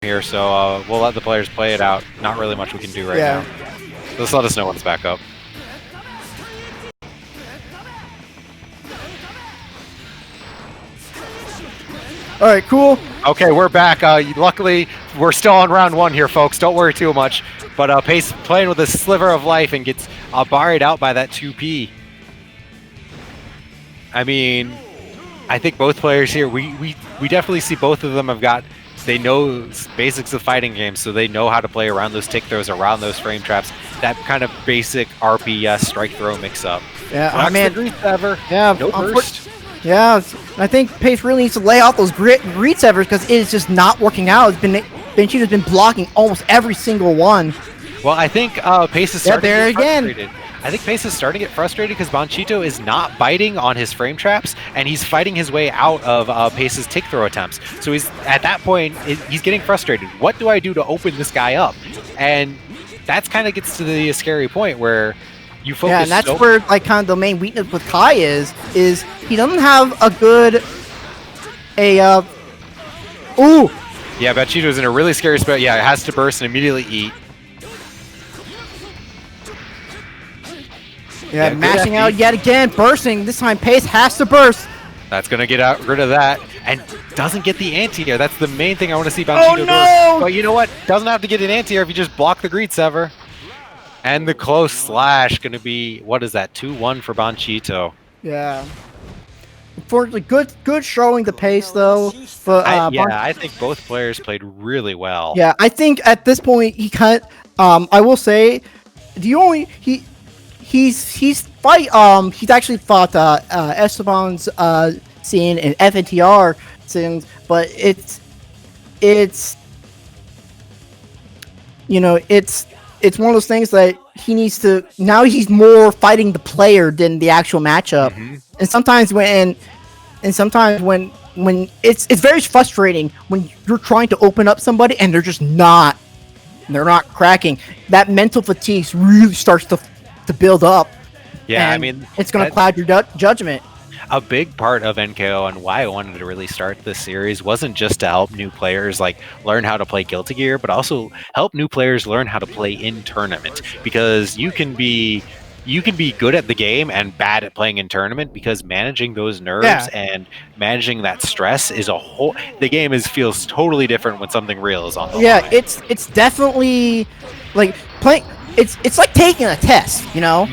here, so we'll let the players play it out. Not really much we can do right now. Just let us know when it's back up. All right, cool. Okay, we're back. Luckily, we're still on round 1 here, folks. Don't worry too much. But Pace playing with a sliver of life and gets barred out by that 2P. I mean, I think both players here, we definitely see both of them have got, they know basics of fighting games, so they know how to play around those tick throws, around those frame traps, that kind of basic RPS strike throw mix up. Yeah, I mean, yeah, no burst. Yeah, I think Pace really needs to lay off those greed severs because it is just not working out. Banchito's been blocking almost every single one. Well, I think Pace is starting to get frustrated. Again. I think Pace is starting to get frustrated because Banchito is not biting on his frame traps, and he's fighting his way out of Pace's tick throw attempts. So he's at that point, he's getting frustrated. What do I do to open this guy up? And that's kind of gets to the scary point where you focus. Yeah, and that's where like kind of the main weakness with Kai is he doesn't have a good ooh. Yeah, Banchito's in a really scary spot. Yeah, it has to burst and immediately eat. Yeah, mashing out yet again, bursting. This time Pace has to burst. That's going to get rid of that. And doesn't get the anti-air. That's the main thing I want to see Banchito do. But you know what? Doesn't have to get an anti-air if you just block the greed sever. And the close slash going to be, what is that, 2-1 for Banchito. Yeah. Unfortunately, good showing the Pace, though. But, I think both players played really well. Yeah, I think at this point, he cut, I will say, he's actually fought Esteban's scene and FNTR scenes, but it's you know, it's one of those things that he needs to, now he's more fighting the player than the actual matchup. And sometimes when it's very frustrating when you're trying to open up somebody and they're just not cracking. That mental fatigue really starts to build up. Yeah, I mean, it's going to cloud your judgment. A big part of NKO and why I wanted to really start this series wasn't just to help new players like learn how to play Guilty Gear, but also help new players learn how to play in tournament, because you can be good at the game and bad at playing in tournament, because managing those nerves and managing that stress is the game feels totally different when something real is on the line. It's definitely like playing. It's like taking a test, you know.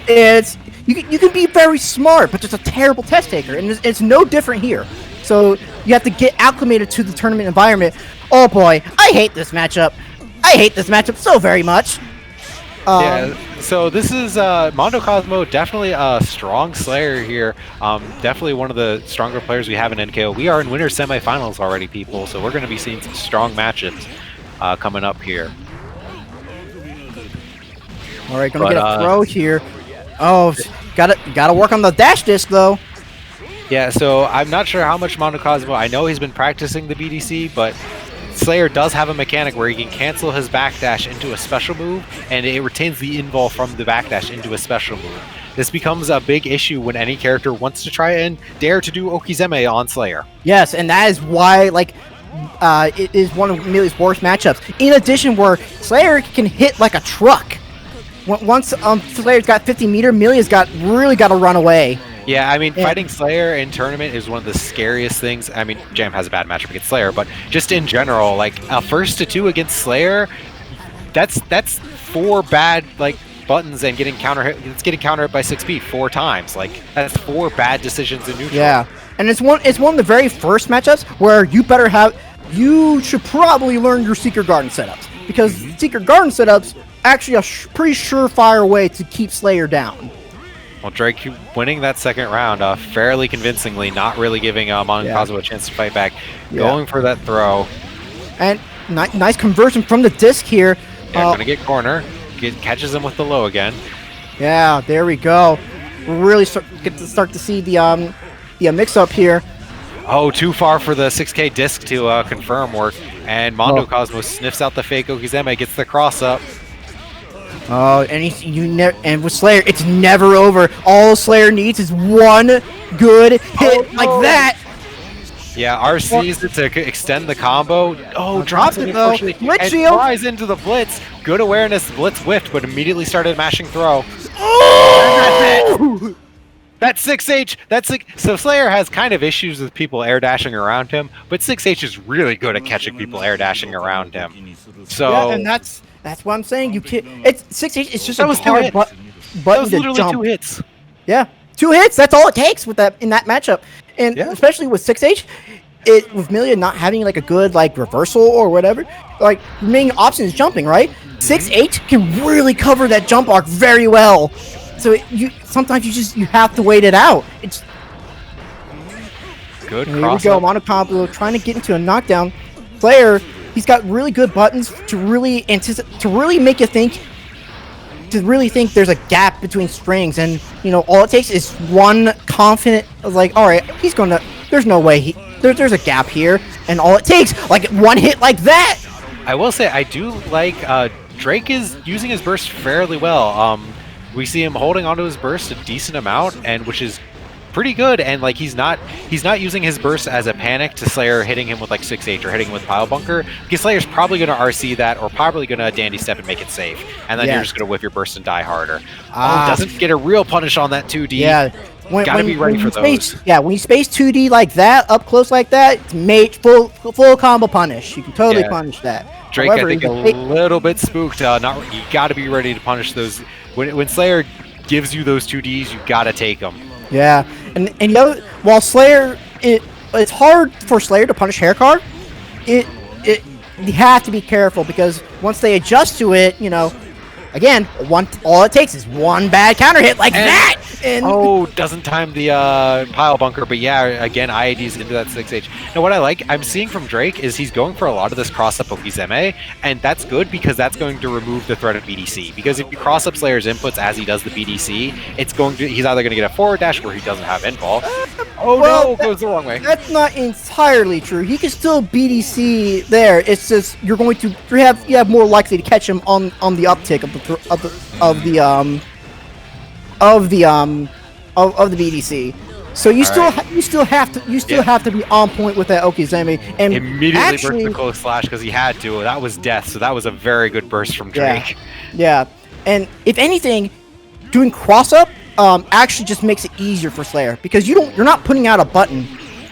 It's you can be very smart, but just a terrible test taker, and it's no different here. So you have to get acclimated to the tournament environment. Oh boy, I hate this matchup. I hate this matchup so very much. So this is Mondo Cosmo, definitely a strong Slayer here. Definitely one of the stronger players we have in NKO. We are in winter semifinals already, people. So we're going to be seeing some strong matchups coming up here. All right, gonna get a throw here. Oh, gotta work on the dash disc though. Yeah, so I'm not sure how much Mondo Cosmo. I know he's been practicing the BDC, but Slayer does have a mechanic where he can cancel his backdash into a special move, and it retains the invul from the backdash into a special move. This becomes a big issue when any character wants to try and dare to do Okizeme on Slayer. Yes, and that is why, like, it is one of Millie's worst matchups. In addition, where Slayer can hit like a truck. Once Slayer's got 50 meter, Milia's really got to run away. Yeah, I mean, fighting Slayer in tournament is one of the scariest things. I mean, Jam has a bad matchup against Slayer, but just in general, like a 1-2 against Slayer, that's 4 bad like buttons and getting counter hit. It's getting counter hit by 6B 4 times. Like that's 4 bad decisions in neutral. Yeah, and it's one of the very first matchups where you should probably learn your Secret Garden setups, because Secret Garden setups actually a pretty surefire way to keep Slayer down. Well, Drake winning that second round fairly convincingly, not really giving Mondo Cosmo a chance to fight back. Going for that throw. And nice conversion from the disc here. Yeah, going to get corner. Catches him with the low again. Yeah, there we go. Really start to see the mix-up here. Oh, too far for the 6K disc to confirm work. And Mondo Cosmo sniffs out the fake Okizeme, gets the cross-up. Oh, and with Slayer, it's never over. All Slayer needs is one good hit like that. Yeah, R sees it to extend the combo. Oh, drops Dropped it it though. unfortunately, Blitz and shield. flies into the blitz. Good awareness, blitz whiffed, but immediately started mashing throw. And that's it. Oh! That's 6H. That's so Slayer has kind of issues with people air dashing around him, but 6H is really good at catching people air dashing around him. So Yeah, and that's what I'm saying. You can't. It's 6H. It's just that a was 2 hard hits. button That was to literally jump. 2 hits. Yeah, 2 hits. That's all it takes with that in that matchup, and Yeah. especially with 6H, with Milia not having like a good like reversal or whatever, like main option is jumping, right? 6H can really cover that jump arc very well. So you sometimes you have to wait it out. It's Good here we cross go, up. mono combo trying to get into a knockdown. Player, he's got really good buttons to really make you think. To really think there's a gap between strings, and all it takes is one confident, like, all right, he's gonna. There's no way there's a gap here, and all it takes like one hit like that. I will say I do like Drake is using his burst fairly well. We see him holding onto his burst a decent amount, and which is pretty good. And like he's not using his burst as a panic to Slayer hitting him with like 6H or hitting him with Pile Bunker, because Slayer's probably going to RC that or probably going to dandy step and make it safe, and then you're just going to whiff your burst and die harder. Doesn't get a real punish on that 2D. Yeah. Gotta be ready for those. When you space 2D like that, up close like that, it's made full combo punish. You can totally punish that. Drake, However, I think, a little bit spooked. You got to be ready to punish those. When Slayer gives you those 2Ds, you got to take them. Yeah, and while Slayer, it's hard for Slayer to punish hair card. You have to be careful, because once they adjust to it, again, all it takes is one bad counter hit like that. And doesn't time the Pile Bunker, but yeah, again, IAD's into that 6H. Now, what I like, I'm seeing from Drake is he's going for a lot of this cross-up of Izeme, and that's good because that's going to remove the threat of BDC. Because if you cross-up Slayer's inputs as he does the BDC, he's either going to get a forward dash where he doesn't have infall. It goes the wrong way. That's not entirely true. He can still BDC there. It's just you have more likely to catch him on the uptick of the BDC. So you still have to be on point with that Okizeme, and immediately burst the close slash because he had to. That was death. So that was a very good burst from Drake. Yeah. And if anything, doing cross up actually just makes it easier for Slayer, because you're not putting out a button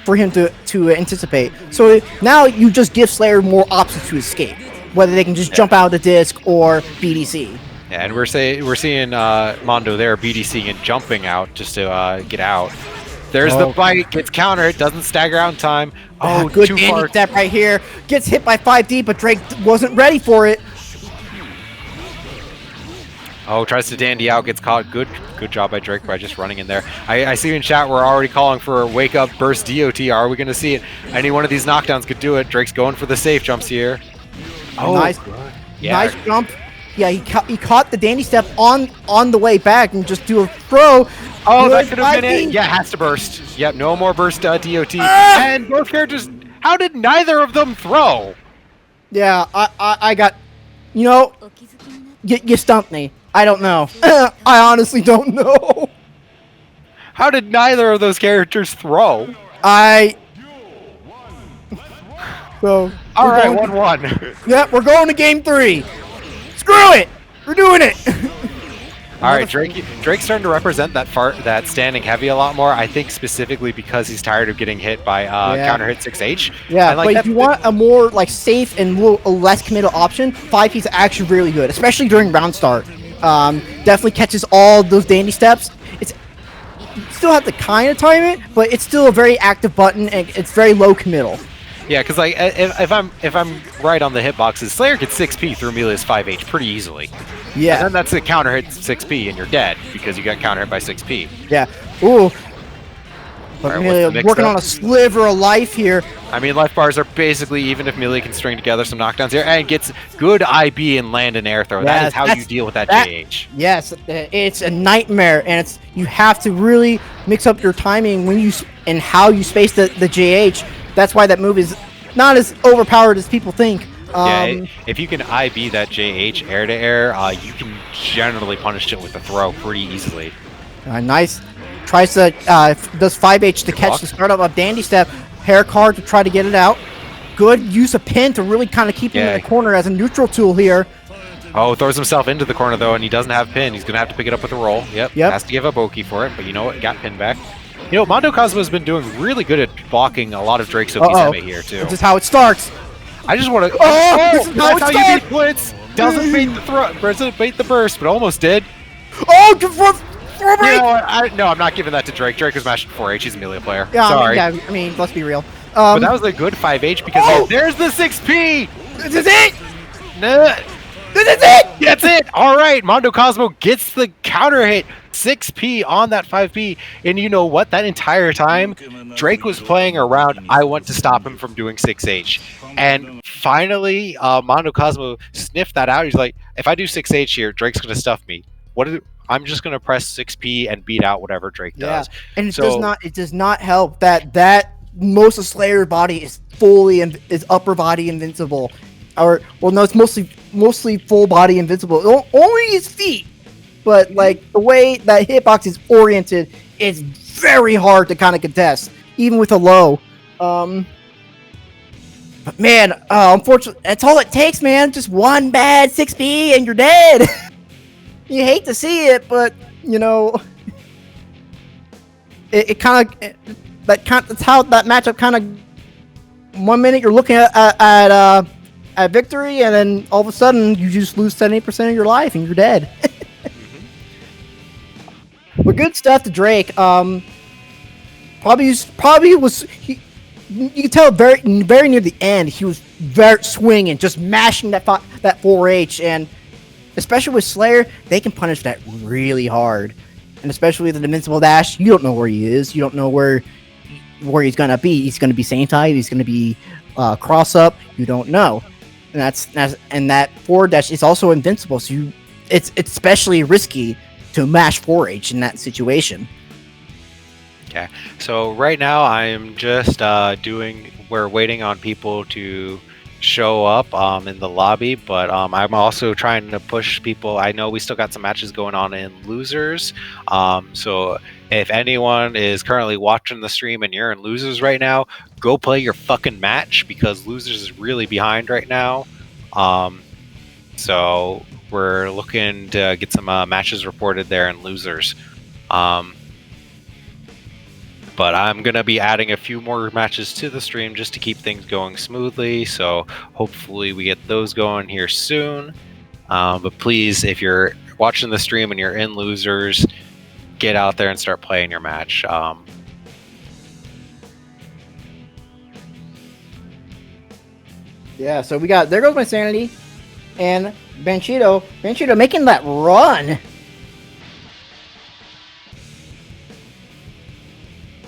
for him to anticipate. So now you just give Slayer more options to escape, whether they can just jump out of the disc or BDC. Yeah, and we're seeing Mondo there BDCing and jumping out just to get out. There's the bite, gets counter, it doesn't stagger out in time. Good dandy step right here. Gets hit by 5D, but Drake wasn't ready for it. Tries to dandy out, gets caught. Good job by Drake by just running in there. I see in chat we're already calling for a wake up burst DOT. Are we going to see it? Any one of these knockdowns could do it. Drake's going for the safe jumps here. Nice jump. Yeah, he caught the dandy step on the way back and just do a throw. That could have been it. Yeah, has to burst. Yep, no more burst DOT. And both characters, how did neither of them throw? Yeah, I got, you stumped me. I don't know. I honestly don't know. How did neither of those characters throw? So, all right, 1-1. Yeah, we're going to game 3. Screw it! We're doing it! Alright, Drake's starting to represent that standing heavy a lot more, I think specifically because he's tired of getting hit by counter hit 6H. Yeah, but if you want a more safe and a less committal option, 5P's actually really good, especially during round start. Definitely catches all those dandy steps. You still have to kind of time it, but it's still a very active button, and it's very low committal. Yeah, because if I'm right on the hitboxes, Slayer gets 6P through Amelia's 5H pretty easily. Yeah. And then that's a counter hit 6P and you're dead because you got counter hit by 6P. Yeah. Ooh. But Amelia working on a sliver of life here. I mean, life bars are basically even if Amelia can string together some knockdowns here and gets good IB and land an air throw. Yeah, that is how you deal with that JH. Yes, it's a nightmare, and you have to really mix up your timing and how you space the JH. That's why that move is not as overpowered as people think. If you can IB that JH air to air, you can generally punish it with a throw pretty easily. Nice. Tries to does 5H to catch the startup of dandy step. hair card to try to get it out. Good use of pin to really kind of keep him in the corner as a neutral tool here. Oh, throws himself into the corner, though, and he doesn't have pin. He's going to have to pick it up with a roll. Yep. Has to give up Oki for it, but you know what? Got pin back. You know, Mondo Cosmo's been doing really good at blocking a lot of Drake Sokizeme here, too. This is how it starts. I just want to... this is how it starts! You beat Blitz! Doesn't bait the doesn't bait the burst, but almost did. Oh, no, I'm not giving that to Drake. Drake was matched 4H. He's a melee player. Yeah, sorry. I mean, let's be real. But that was a good 5H because there's the 6P! This is it! Nah. This is it! That's it! All right, Mondo Cosmo gets the counter hit. 6P on that 5P. And you know what? That entire time, Drake was playing around. I want to stop him from doing 6H. And finally, Mondo Cosmo sniffed that out. He's like, if I do 6H here, Drake's going to stuff me. I'm just going to press 6P and beat out whatever Drake does. And it does not help that most of Slayer's body is is upper body invincible. It's mostly full body invincible. Only his feet. But like the way that hitbox is oriented, it's very hard to kind of contest, even with a low. But man, unfortunately, that's all it takes, man. Just one bad 6P and you're dead. You hate to see it, but you know, that's how that matchup kind of. 1 minute you're looking at victory, and then all of a sudden you just lose 70% of your life and you're dead. But good stuff to Drake. Probably was. You can tell very near the end he was very swinging, just mashing that 4H, and especially with Slayer, they can punish that really hard. And especially with the invincible dash, you don't know where he is. You don't know where he's gonna be. He's gonna be same side. He's gonna be cross up. You don't know, and that forward dash is also invincible. So it's especially risky to mash 4H in that situation. Okay, so right now I'm just we're waiting on people to show up in the lobby, but I'm also trying to push people. I know we still got some matches going on in losers, so if anyone is currently watching the stream and you're in losers right now, go play your fucking match, because losers is really behind right now. So we're looking to get some matches reported there in losers. But I'm going to be adding a few more matches to the stream just to keep things going smoothly. So hopefully we get those going here soon. But please, if you're watching the stream and you're in losers, get out there and start playing your match. Yeah, so we got, there goes my sanity, and Banchito making that run.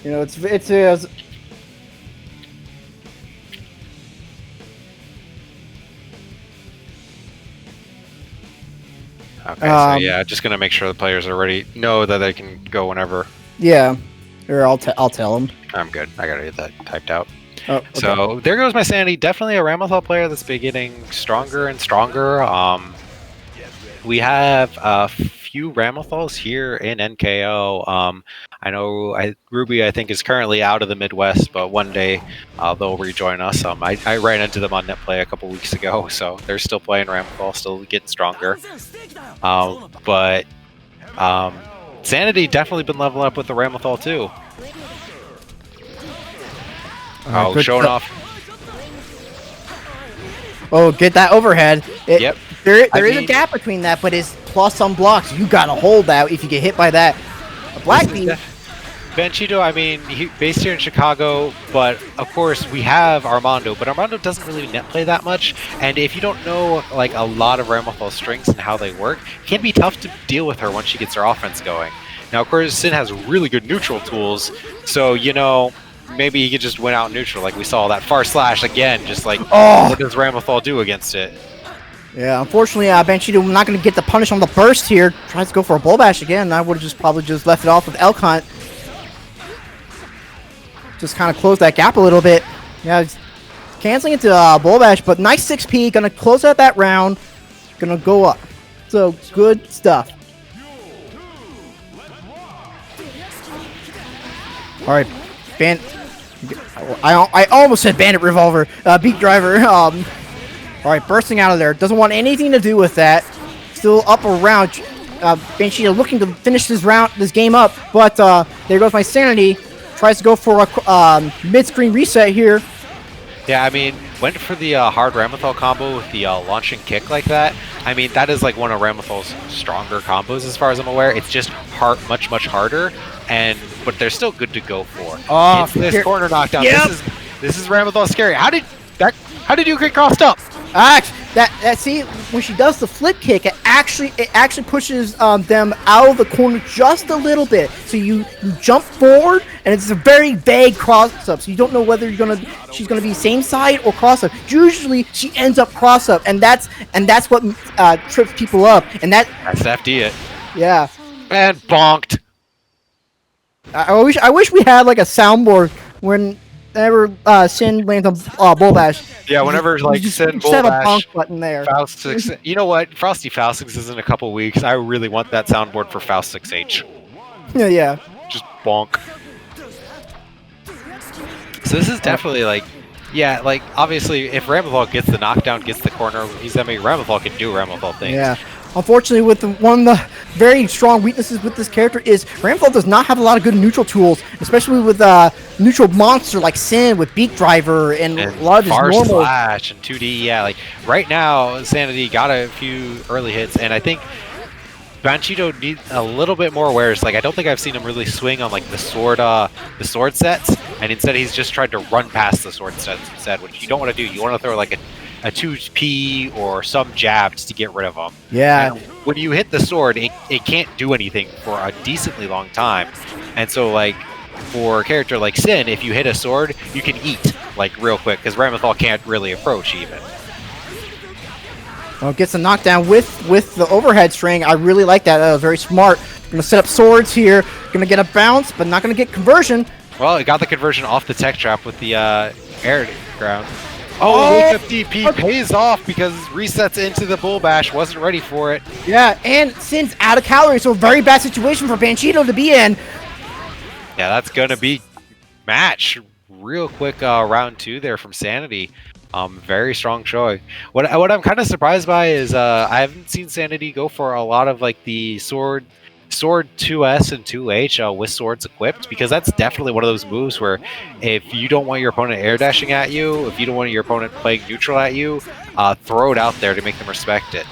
You know, it's okay, so yeah, just gonna make sure the players are ready, know that they can go whenever. Yeah, or I'll tell them. I'm good. I gotta get that typed out. Oh, okay. So there goes my sanity. Definitely a Ramlethal player that's been getting stronger and stronger. We have a few Ramlethals here in NKO. I know Ruby, I think, is currently out of the Midwest, but one day they'll rejoin us. I ran into them on NetPlay a couple weeks ago, so they're still playing Ramlethal, still getting stronger. But Sanity definitely been leveling up with the Ramlethal too. Showing off. Oh, get that overhead. Yep. There is a gap between that, but it's plus some blocks. You gotta hold that if you get hit by that. A black beam. Banchito, I mean, he's based here in Chicago, but of course we have Armando, but Armando doesn't really net play that much, and if you don't know like a lot of Ramlethal strengths and how they work, it can be tough to deal with her once she gets her offense going. Now, of course, Sin has really good neutral tools, so, you know, maybe he could just win out neutral, like we saw that far slash again, just like, what does Ramlethal do against it? Yeah, unfortunately, Banchito not going to get the punish on the burst here. Tries to go for a bull bash again. I would have probably just left it off with Elk Hunt. Just kind of close that gap a little bit. Yeah, he's canceling into bull bash, but nice 6P. Going to close out that round. Going to go up. So, good stuff. All right, I almost said Bandit Revolver. Beat Driver. All right, bursting out of there. Doesn't want anything to do with that. Still up around. Banshee looking to finish this game up, but there goes my sanity. Tries to go for a mid-screen reset here. Yeah, I mean, went for the hard Ramlethal combo with the launching kick like that. I mean, that is like one of Ramlethal's stronger combos as far as I'm aware. It's just much harder, but they're still good to go for. Oh, it's this corner knockdown. Yep. This is Ramlethal scary. How did you get crossed up? See, when she does the flip kick, it actually pushes them out of the corner just a little bit. So you jump forward, and it's a very vague cross up. So you don't know whether she's gonna be same side or cross up. Usually she ends up cross up, and that's what trips people up. And that's FD it. Yeah. And bonked. I wish we had like a soundboard whenever Sin lands a bull bash. Yeah, whenever like Sin bull set a bash, bonk button there. Faust 6. You know what? Frosty Faustix is in a couple weeks. I really want that soundboard for Faust 6H. Yeah. Just bonk. So this is definitely like, yeah, like obviously if Ramlethal gets the knockdown, gets the corner, Ramlethal can do Ramlethal things. Yeah. Unfortunately, one of the very strong weaknesses with this character is Ramlethal does not have a lot of good neutral tools, especially with neutral monster like Sin with Beak Driver and a lot of his normal Slash and 2D. Yeah, like right now, Sanity got a few early hits, and I think Banchito needs a little bit more awareness. Like I don't think I've seen him really swing on like the sword sets, and instead he's just tried to run past the sword sets instead, which you don't want to do. You want to throw like a 2P or some jabs to get rid of them. Yeah. And when you hit the sword, it can't do anything for a decently long time. And so, like, for a character like Sin, if you hit a sword, you can eat, like, real quick, because Ramlethal can't really approach, even. Well, gets a knockdown with the overhead string. I really like that. That was very smart. Gonna set up swords here. Gonna get a bounce, but not gonna get conversion. Well, it got the conversion off the tech trap with the air ground. Oh, DP pays off because resets into the bull bash. Wasn't ready for it. Yeah, and Sin's out of calories, so a very bad situation for Banchito to be in. Yeah, that's gonna be match real quick. Round 2 there from Sanity. Very strong showing. What I'm kind of surprised by is I haven't seen Sanity go for a lot of like the sword 2S and 2H with swords equipped, because that's definitely one of those moves where if you don't want your opponent air dashing at you, if you don't want your opponent playing neutral at you, throw it out there to make them respect it.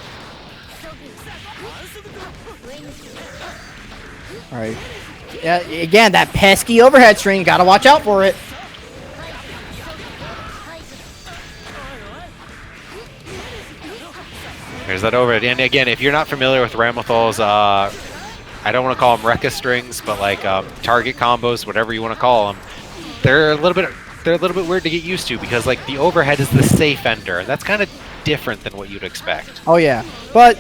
All right. Yeah, again, that pesky overhead string. Gotta watch out for it. There's that overhead. And again, if you're not familiar with Ramlethal's, I don't want to call them Rekka strings, but like target combos, whatever you want to call them, they're a little bit weird to get used to, because like the overhead is the safe ender, and that's kind of different than what you'd expect. Oh yeah, but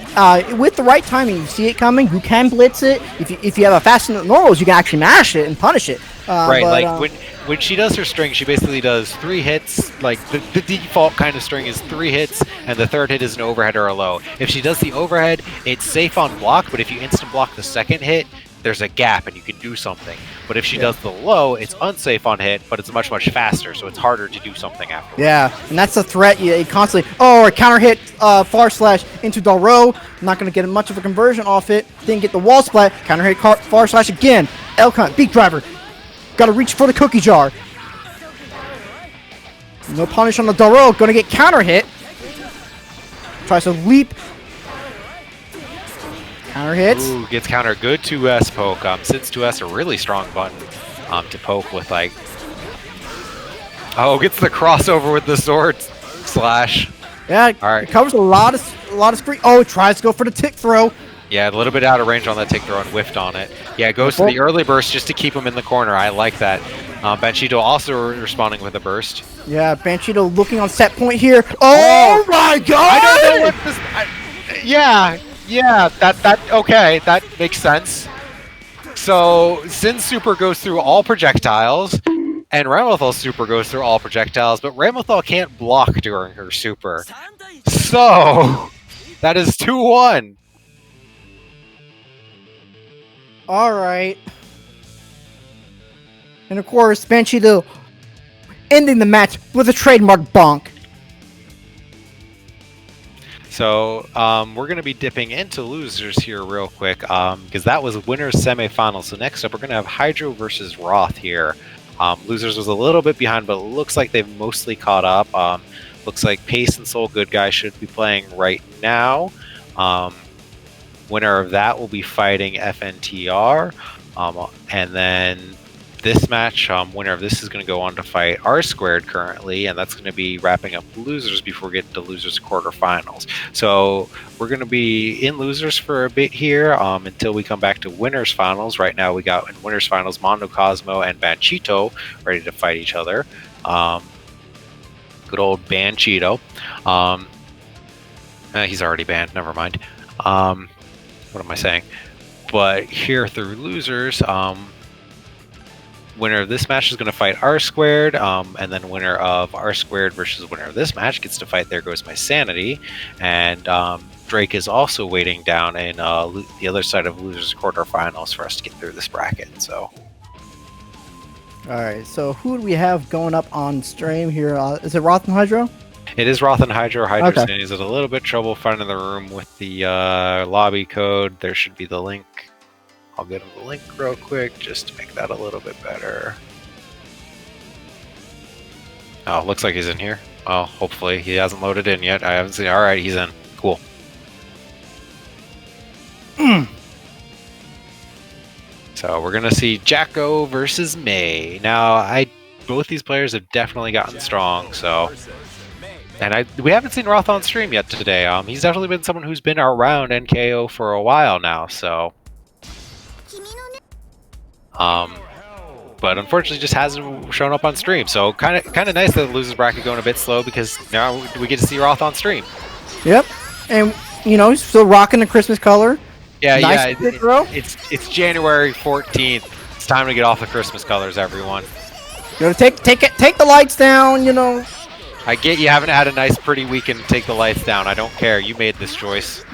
with the right timing, you see it coming, you can blitz it. If you have a fast normals, you can actually mash it and punish it. Right, but, like when she does her string, she basically does 3 hits. Like the default kind of string is 3 hits, and the third hit is an overhead or a low. If she does the overhead, it's safe on block, but if you instant block the second hit, there's a gap and you can do something. But if she does the low, it's unsafe on hit, but it's much faster, so it's harder to do something after. Yeah, and that's the threat. You constantly, or counter hit far slash into Dalro. Not going to get much of a conversion off it. Didn't get the wall splat. Counter hit far slash again. Elcon, Beak Driver. Got to reach for the cookie jar. No punish on the Dalro. Going to get counter hit. Tries to leap. Counter hits. Ooh, gets counter. Good 2S poke. Since 2S a really strong button to poke with, like. Oh, gets the crossover with the sword slash. Yeah, all right. It covers a lot of screen. Oh, it tries to go for the tick throw. Yeah, a little bit out of range on that tick throw and whiffed on it. Yeah, it goes to the early burst just to keep him in the corner. I like that. Banchito also responding with a burst. Yeah, Banchito looking on set point here. Oh my god! I don't know what this. Yeah, okay, that makes sense. So Sin's super goes through all projectiles, and Ramlethal's super goes through all projectiles, but Ramlethal can't block during her super. So that is 2-1. All right. And of course, Banchito ending the match with a trademark bonk. So we're going to be dipping into losers here real quick because that was winners semifinal. So next up, we're going to have Hydro versus Roth here. Losers was a little bit behind, but it looks like they've mostly caught up. Looks like Pace and Soul Good Guy should be playing right now. Winner of that will be fighting FNTR. And then this match, winner of this is going to go on to fight R Squared currently, and that's going to be wrapping up losers before we get to losers quarterfinals. So we're going to be in losers for a bit here until we come back to winners finals. Right now we got in winners finals Mondo Cosmo and Banchito ready to fight each other. Good old Banchito. He's already banned, never mind. What am I saying? But here through losers, winner of this match is going to fight R Squared, and then winner of R Squared versus winner of this match gets to fight There Goes My Sanity. And Drake is also waiting down in the other side of losers quarterfinals for us to get through this bracket. So, all right. So who do we have going up on stream here? Is it Roth and Hydro? it is Roth and Hydro. Hydro's Okay. is a little bit trouble finding the room with the lobby code. There should be the link. I'll get him the link real quick just to make that a little bit better. Oh, looks like he's in here. Well, hopefully he hasn't loaded in yet. I haven't seen. All right, he's in. Cool. So we're gonna see Jacko versus May. Now, both these players have definitely gotten strong. So, and we haven't seen Roth on stream yet today. He's definitely been someone who's been around NKO for a while now. So. But unfortunately just hasn't shown up on stream. So kind of nice that the losers bracket going a bit slow because now we get to see Roth on stream. Yep, and you know he's still rocking the Christmas color. Yeah, nice it's January 14th. It's time to get off the Christmas colors, everyone. You know, take the lights down. You know. I get you haven't had a nice, pretty weekend to take the lights down. I don't care. You made this choice.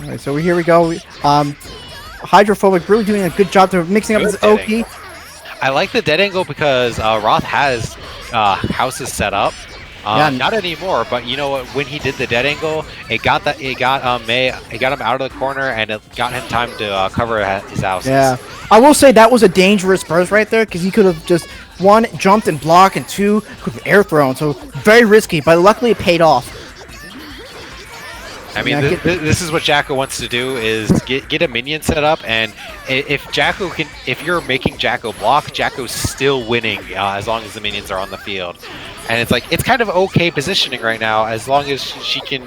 All right, so here we go. Hydrophobic really doing a good job to mixing up his Oki. I like the dead angle because Roth has houses set up. Not anymore, but you know what? When he did the dead angle, it got him out of the corner, and it got him time to cover his houses. Yeah, I will say that was a dangerous burst right there because he could have just one jumped and blocked, and two could have air thrown. So very risky, but luckily it paid off. I mean, this is what Jacko wants to do: is get a minion set up, and if you're making Jacko block, Jacko's still winning as long as the minions are on the field. And it's kind of okay positioning right now as long as she can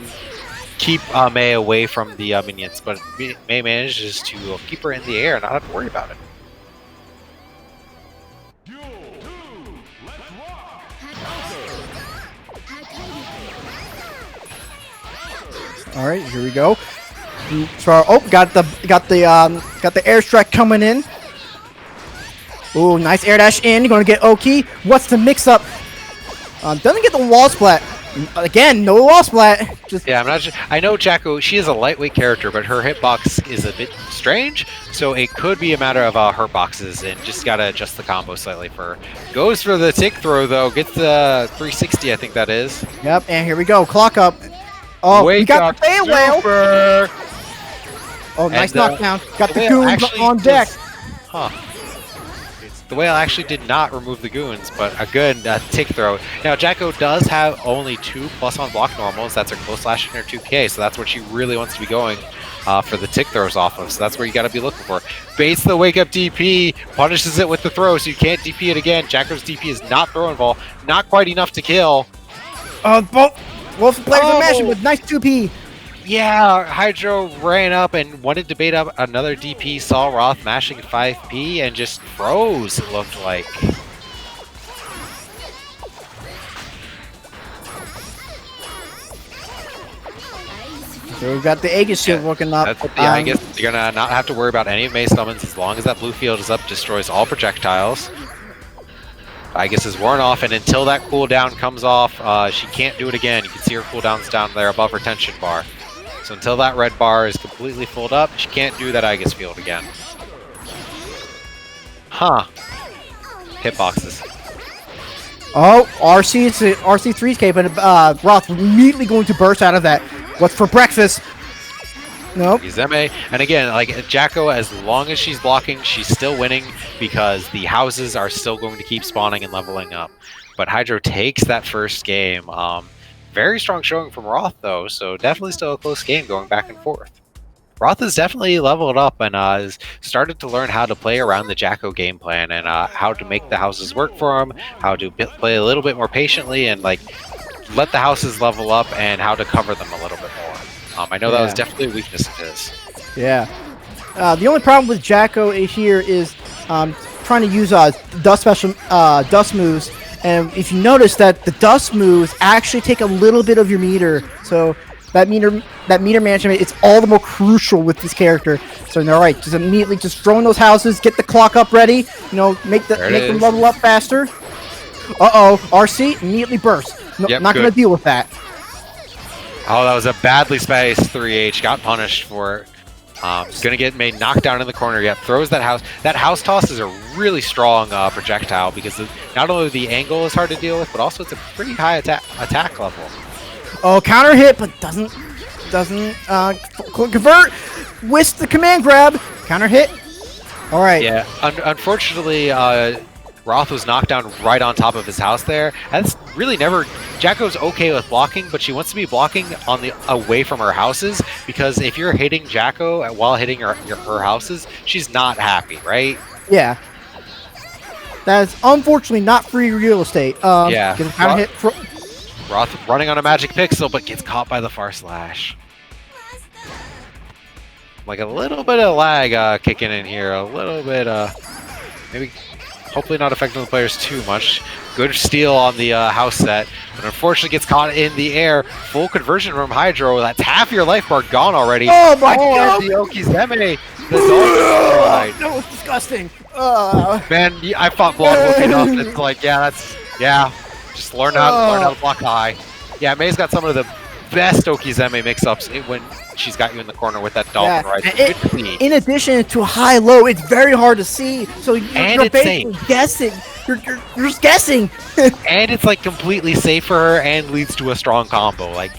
keep May away from the minions. But May manages to keep her in the air and not have to worry about it. All right, here we go. So, got the airstrike coming in. Ooh, nice air dash in. You're gonna get Oki. What's the mix-up? Doesn't get the wall splat. Again, no wall splat. Yeah, I'm not sure. I know Jacko. She is a lightweight character, but her hitbox is a bit strange. So it could be a matter of hurt boxes, and just gotta adjust the combo slightly for her. Goes for the tick throw though. Gets the 360, I think that is. Yep, and here we go. Clock up. Oh, we got the Fail Whale. Oh, nice knockdown. Got the goons on deck. The whale actually did not remove the goons, but a good tick throw. Now, Jacko does have only 2 plus on block normals. That's her close slash and her 2K, so that's what she really wants to be going for the tick throws off of. So that's where you got to be looking for. Baits the wake up DP, punishes it with the throw, so you can't DP it again. Jacko's DP is not throwing ball, not quite enough to kill. Both players are mashing with nice 2P. Yeah, Hydro ran up and wanted to bait up another DP, saw Roth mashing 5P, and just froze, it looked like. So we've got the Aegis shield working up. I guess you're going to not have to worry about any of May's summons as long as that blue field is up, destroys all projectiles. I guess is worn off, and until that cooldown comes off, she can't do it again. You can see her cooldowns down there above her tension bar. So until that red bar is completely filled up, she can't do that Aegis field again. Huh. hitboxes. Oh, RC3's cape, and Roth immediately going to burst out of that. What's for breakfast? Nope. Zeme. And again, like Jacko, as long as she's blocking, she's still winning because the houses are still going to keep spawning and leveling up. But Hydro takes that first game. Very strong showing from Roth, though, so definitely still a close game going back and forth. Roth has definitely leveled up and has started to learn how to play around the Jacko game plan and how to make the houses work for him, how to play a little bit more patiently and like let the houses level up and how to cover them a little bit more. I know that was definitely a weakness of his. Yeah. The only problem with Jacko here is trying to use dust moves. And if you notice that the dust moves actually take a little bit of your meter, so that meter management, it's all the more crucial with this character. So all right, just immediately just throwing those houses, get the clock up ready, make them level up faster. RC immediately bursts. No, not gonna deal with that. Oh, that was a badly spaced 3H. Got punished for it. Gonna get made knocked down in the corner. Yep, throws that house. That house toss is a really strong projectile because not only the angle is hard to deal with, but also it's a pretty high attack level. Oh, counter hit, but doesn't convert. Whisk the command grab. Counter hit. All right. Yeah. Unfortunately, Roth was knocked down right on top of his house there. That's really never. Jacko's okay with blocking, but she wants to be blocking on the away from her houses because if you're hitting Jacko while hitting her houses, she's not happy, right? Yeah. That's unfortunately not free real estate. Yeah. Roth running on a magic pixel, but gets caught by the far slash. Like a little bit of lag kicking in here. A little bit, maybe. Hopefully not affecting the players too much. Good steal on the house set, but unfortunately gets caught in the air. Full conversion from Hydro. That's half your life bar gone already. Oh my god! The Okizeme. That was disgusting. Man, I fought block enough. It's like, just learn how to block high. Yeah, May's got some of the best Okizeme mix-ups when she's got you in the corner with that dolphin right. In addition to high-low, it's very hard to see. So you're basically guessing. You're just guessing. And it's like completely safe for her and leads to a strong combo. Like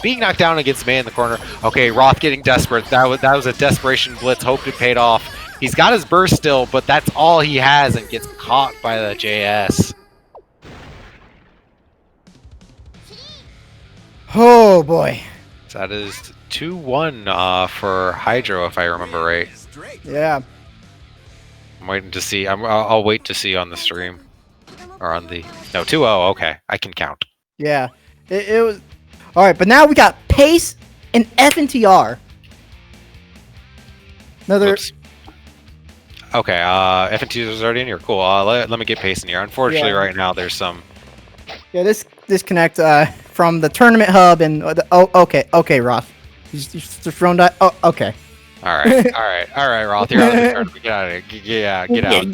being knocked down against May in the corner. Okay, Roth getting desperate. That was a desperation blitz. Hoped it paid off. He's got his burst still, but that's all he has and gets caught by the JS. Oh boy. So that is 2-1 for Hydro, if I remember right. Yeah. I'm waiting to see. I'll wait to see on the stream. Or on the... No, 2-0. Okay. I can count. Yeah. It was... Alright, but now we got Pace and FNTR. Another... Oops. Okay, FNTR is already in here. Cool. Let me get Pace in here. Unfortunately, right now, there's some... Yeah, this disconnect from the tournament hub and... okay, Roth. You just thrown that... Oh, okay. All right, Roth. You're out of the tournament. Get out of here. Get out.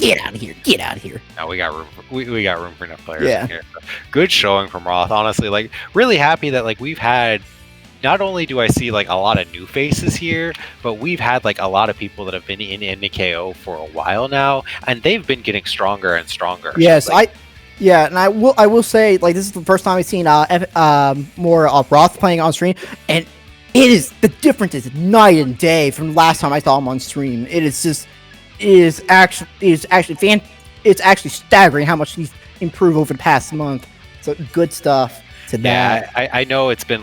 Get out of here. No, we got room. We got room for enough players in here. Good showing from Roth. Honestly, like really happy that like we've had. Not only do I see like a lot of new faces here, but we've had like a lot of people that have been in NKO for a while now, and they've been getting stronger and stronger. Yes, and I will say like this is the first time I've seen more Roth playing on stream, and the difference is night and day from last time I saw him on stream. It's actually staggering how much he's improved over the past month. So good stuff to that. Yeah, I know it's been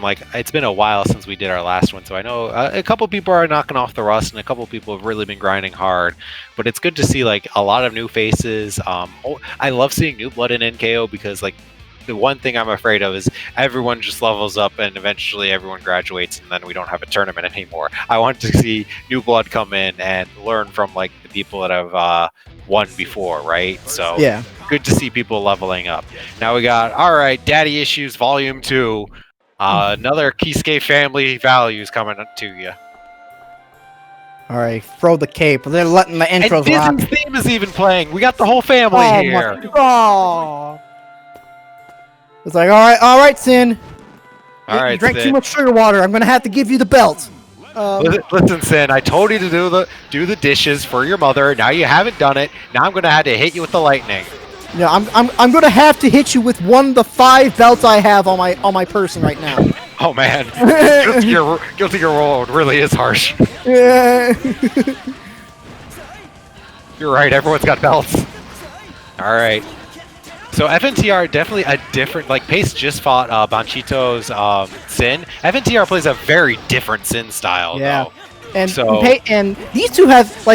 a while since we did our last one, so I know a couple people are knocking off the rust, and a couple people have really been grinding hard. But it's good to see like a lot of new faces. I love seeing new blood in NKO because like. The one thing I'm afraid of is everyone just levels up and eventually everyone graduates and then we don't have a tournament anymore. I want to see new blood come in and learn from like the people that have won before, right? So yeah, good to see people leveling up. Now we got, all right, Daddy Issues Volume 2. Another Kisuke family values coming to you. All right, throw the cape. They're letting the intros rock. And Disney's theme is even playing. We got the whole family here. It's like, all right, Sin. You drank Sin. too much sugar water. I'm gonna have to give you the belt. Listen, Sin. I told you to do the dishes for your mother. Now you haven't done it. Now I'm gonna have to hit you with the lightning. Yeah, I'm gonna have to hit you with one of the 5 belts I have on my person right now. Oh man, Guilty Gear World really is harsh. Yeah. You're right. Everyone's got belts. All right. So FNTR definitely a different. Like Pace just fought Banchito's Sin. FNTR plays a very different Sin style Yeah. though. And So and these two have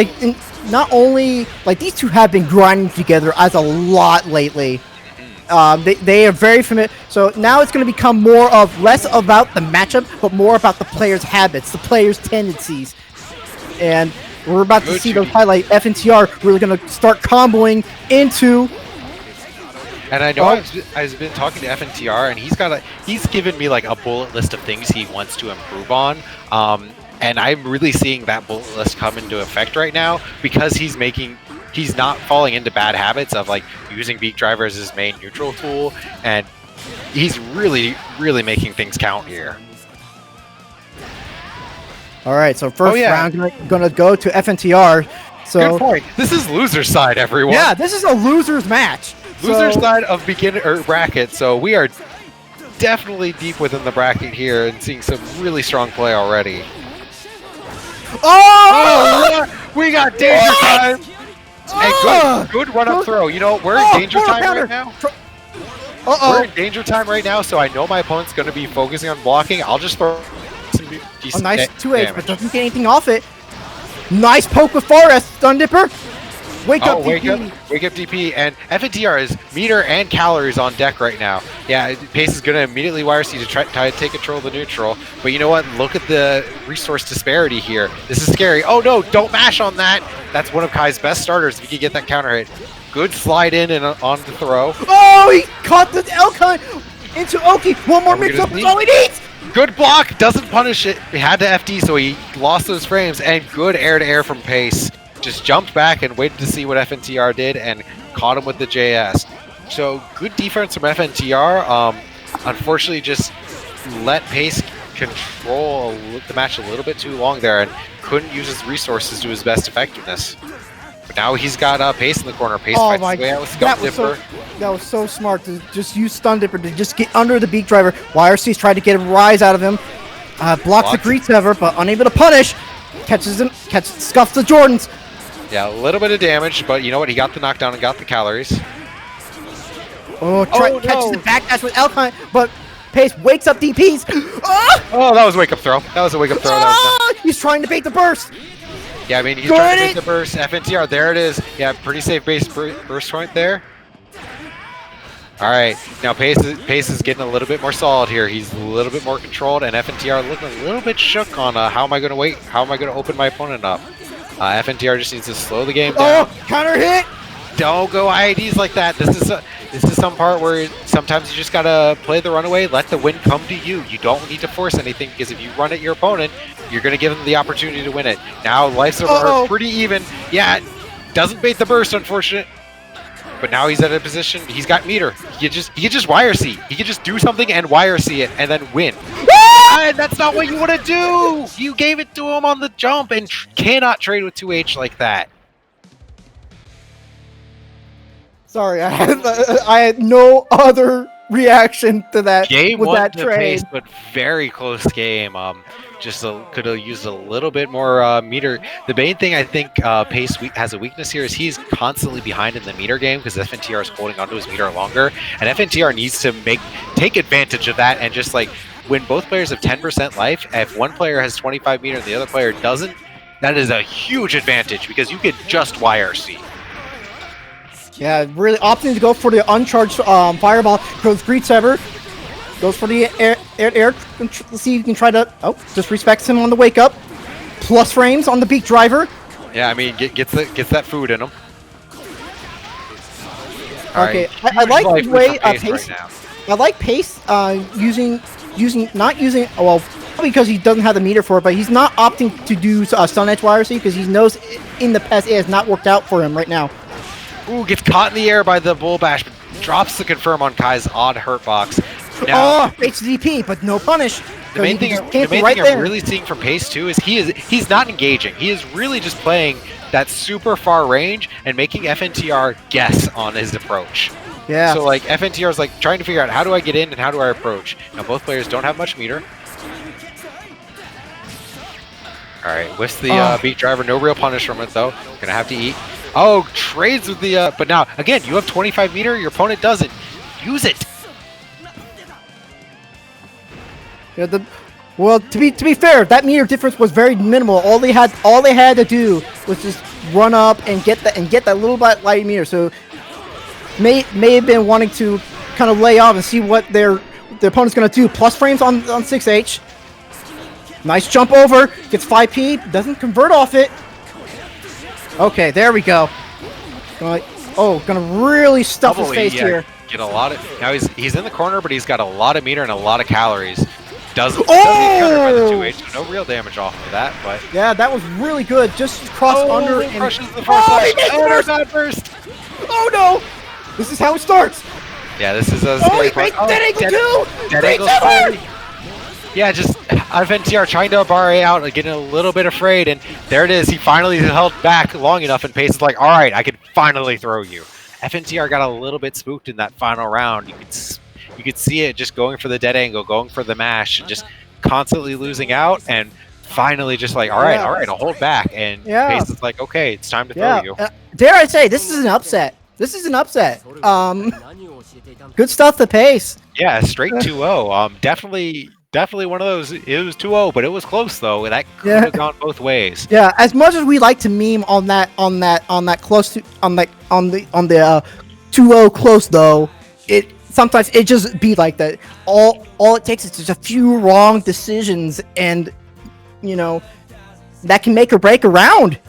not only these two have been grinding together as a lot lately. They are very familiar. So now it's going to become less about the matchup, but more about the players' habits, the players' tendencies. And we're about to see those highlight. FNTR really going to start comboing into. And I know I've been talking to FNTR, and he's given me like a bullet list of things he wants to improve on. And I'm really seeing that bullet list come into effect right now because he's not falling into bad habits of like using Beak Driver as his main neutral tool, and he's really, really making things count here. All right, so first round gonna go to FNTR. So good point. This is loser side, everyone. Yeah, this is a loser's match. Loser side of beginner bracket. So we are definitely deep within the bracket here and seeing some really strong play already. Oh! We got danger time. And good run-up throw. You know, we're in danger time right now. We're in danger time right now, so I know my opponent's going to be focusing on blocking. I'll just throw some decent nice 2H, but damage. doesn't get anything off it. Nice poke with Forest, Stun Dipper. Wake up DP, and FNTR is meter and calories on deck right now. Yeah, Pace is going to immediately wire C to try to take control of the neutral. But you know what? Look at the resource disparity here. This is scary. Oh no, don't mash on that. That's one of Kai's best starters if he can get that counter hit. Good slide in and on the throw. Oh, he caught the Elkine into Oki. One more mix-up is all he needs. Good block, doesn't punish it. He had to FD, so he lost those frames. And good air-to-air from Pace. Just jumped back and waited to see what FNTR did and caught him with the JS. So good defense from FNTR. Unfortunately, just let Pace control the match a little bit too long there and couldn't use his resources to his best effectiveness. But now he's got Pace in the corner. Pace fights his way out with Stun Dipper. That was so smart to just use Stun Dipper to just get under the Beak Driver. YRC's tried to get a rise out of him. Blocks the Greet Sever, but unable to punish. Scuffs the Jordans. Yeah, a little bit of damage, but you know what? He got the knockdown and got the calories. Catches the backdash with Elkine, but Pace wakes up DPs. Oh, that was a wake-up throw. That was a wake-up throw. He's trying to bait the burst. Yeah, I mean, he's trying to bait the burst. FNTR, there it is. Yeah, pretty safe base burst point there. All right, now Pace is getting a little bit more solid here. He's a little bit more controlled, and FNTR looking a little bit shook on how am I going to wait? How am I going to open my opponent up? FNTR just needs to slow the game down. Oh, counter hit! Don't go IIDs like that. This is some part where sometimes you just gotta play the runaway, let the win come to you. You don't need to force anything because if you run at your opponent, you're gonna give them the opportunity to win it. Now lives are pretty even. Yeah, doesn't bait the burst, unfortunate. But now he's at a position. He's got meter. He could just wire C. He could just do something and wire C it and then win. And that's not what you want to do. You gave it to him on the jump and cannot trade with 2H like that. Sorry, I had no other reaction to that. Game with one that to trade. Pace, but very close game. Could have used a little bit more meter. The main thing I think Pace has a weakness here is he's constantly behind in the meter game because FNTR is holding onto his meter longer, and FNTR needs to take advantage of that and just like when both players have 10% life. If one player has 25 meter and the other player doesn't, that is a huge advantage because you could just YRC. Yeah, really opting to go for the uncharged fireball. Goes Greet Sever. Goes for the air. Let's see if you can try to. Oh, just respects him on the wake up. Plus frames on the Beak Driver. Yeah, I mean, gets that food in him. Okay, I like the way Pace. I like Pace not using. Well, probably because he doesn't have the meter for it, but he's not opting to do stun edge YRC because he knows in the past it has not worked out for him right now. Ooh, gets caught in the air by the bull bash, but drops the confirm on Kai's odd hurt box. Now, Oh, HDP, but no punish. the main thing, I'm really seeing from Pace too is he's not engaging. He is really just playing that super far range and making FNTR guess on his approach. Yeah. So like FNTR is like trying to figure out how do I get in and how do I approach. Now both players don't have much meter. All right, whiffs the beat driver. No real punish from it though. Gonna have to eat. Oh, trades with the. But now again, you have 25 meter. Your opponent doesn't. Use it. Yeah, well, to be fair, that meter difference was very minimal. All they had to do was just run up and get that little bit light meter. So may have been wanting to kind of lay off and see what their opponent's gonna do. Plus frames on 6H. Nice jump over. Gets 5P. Doesn't convert off it. Okay, there we go. Gonna really stuff his face here. Get a lot of. Now he's in the corner, but he's got a lot of meter and a lot of calories. Doesn't get countered by the 2H, so no real damage off of that, but yeah, that was really good. Just cross under and crushes the first bad burst. Oh no! This is how it starts. Yeah, this is a dead angle too. Dead angle. Yeah, just FNTR trying to barre out, getting a little bit afraid, and there it is. He finally held back long enough, and Pace is like, "All right, I can finally throw you." FNTR got a little bit spooked in that final round. You could see it just going for the dead angle, going for the mash, and just constantly losing out, and finally just like, all right, I'll hold back. And Pace is like, okay, it's time to throw you. Dare I say, this is an upset. This is an upset. Good stuff to Pace. Yeah, straight 2-0. Definitely one of those. It was 2-0, but it was close though. That could have gone both ways. Yeah, as much as we like to meme on the 2-0 close though, sometimes it just be like that. All it takes is just a few wrong decisions, and that can make or break a round.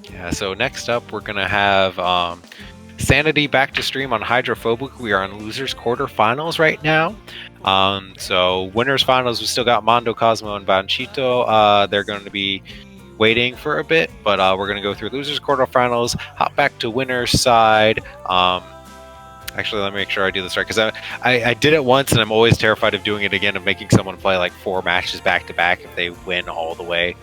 Yeah. So next up, we're gonna have Sanity back to stream on Hydrophobic. We are on losers quarterfinals right now. So winners finals, we still got Mondo, Cosmo, and Banchito. They're going to be waiting for a bit, but we're going to go through losers quarterfinals, hop back to winners side. Actually, let me make sure I do this right, because I did it once and I'm always terrified of doing it again, of making someone play like 4 matches back to back if they win all the way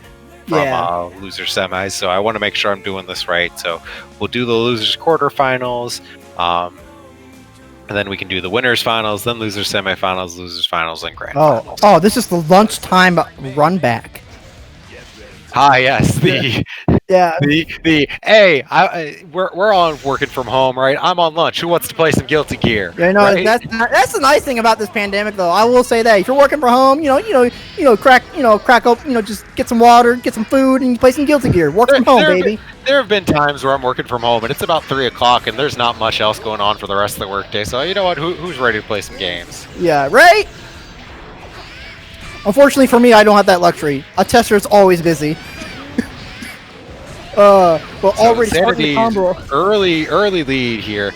from loser semis. So I want to make sure I'm doing this right. So we'll do the losers quarterfinals, and then we can do the winners finals, then losers semifinals, losers finals, and grand finals. Oh, this is the lunchtime run back. Ah, yes. We're on working from home, right? I'm on lunch. Who wants to play some Guilty Gear? Yeah, no, right? That's the nice thing about this pandemic, though. I will say that if you're working from home, crack open, just get some water, get some food, and play some Guilty Gear. Work from home, baby. There have been times where I'm working from home and it's about 3 o'clock and there's not much else going on for the rest of the workday. So you know what? Who's ready to play some games? Yeah, right. Unfortunately for me, I don't have that luxury. A tester is always busy. But already starting the combo. Early lead here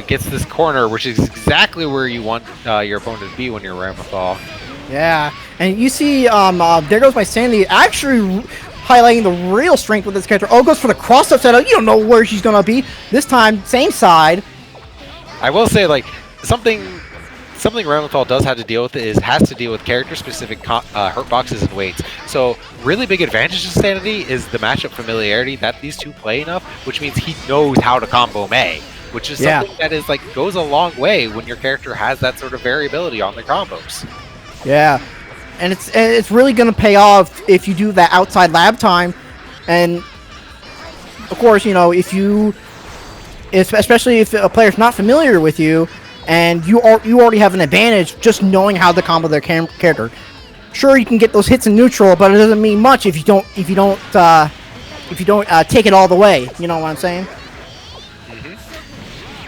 gets this corner, which is exactly where you want your opponent to be when you're Ramethal. Yeah, and you see, there goes my Sandy actually highlighting the real strength with this character. Oh, goes for the cross-up setup. You don't know where she's gonna be this time. Same side. I will say, like, something Ramethal does have to deal with has to deal with character-specific hurt boxes and weights. So really big advantage to Sanity is the matchup familiarity that these two play enough, which means he knows how to combo Mei, which is something that is like goes a long way when your character has that sort of variability on the combos. Yeah, and it's really gonna pay off if you do that outside lab time, and of course, especially if a player's not familiar with you. And you already have an advantage just knowing how to combo their character. Sure, you can get those hits in neutral, but it doesn't mean much if you don't take it all the way. You know what I'm saying? Mm-hmm.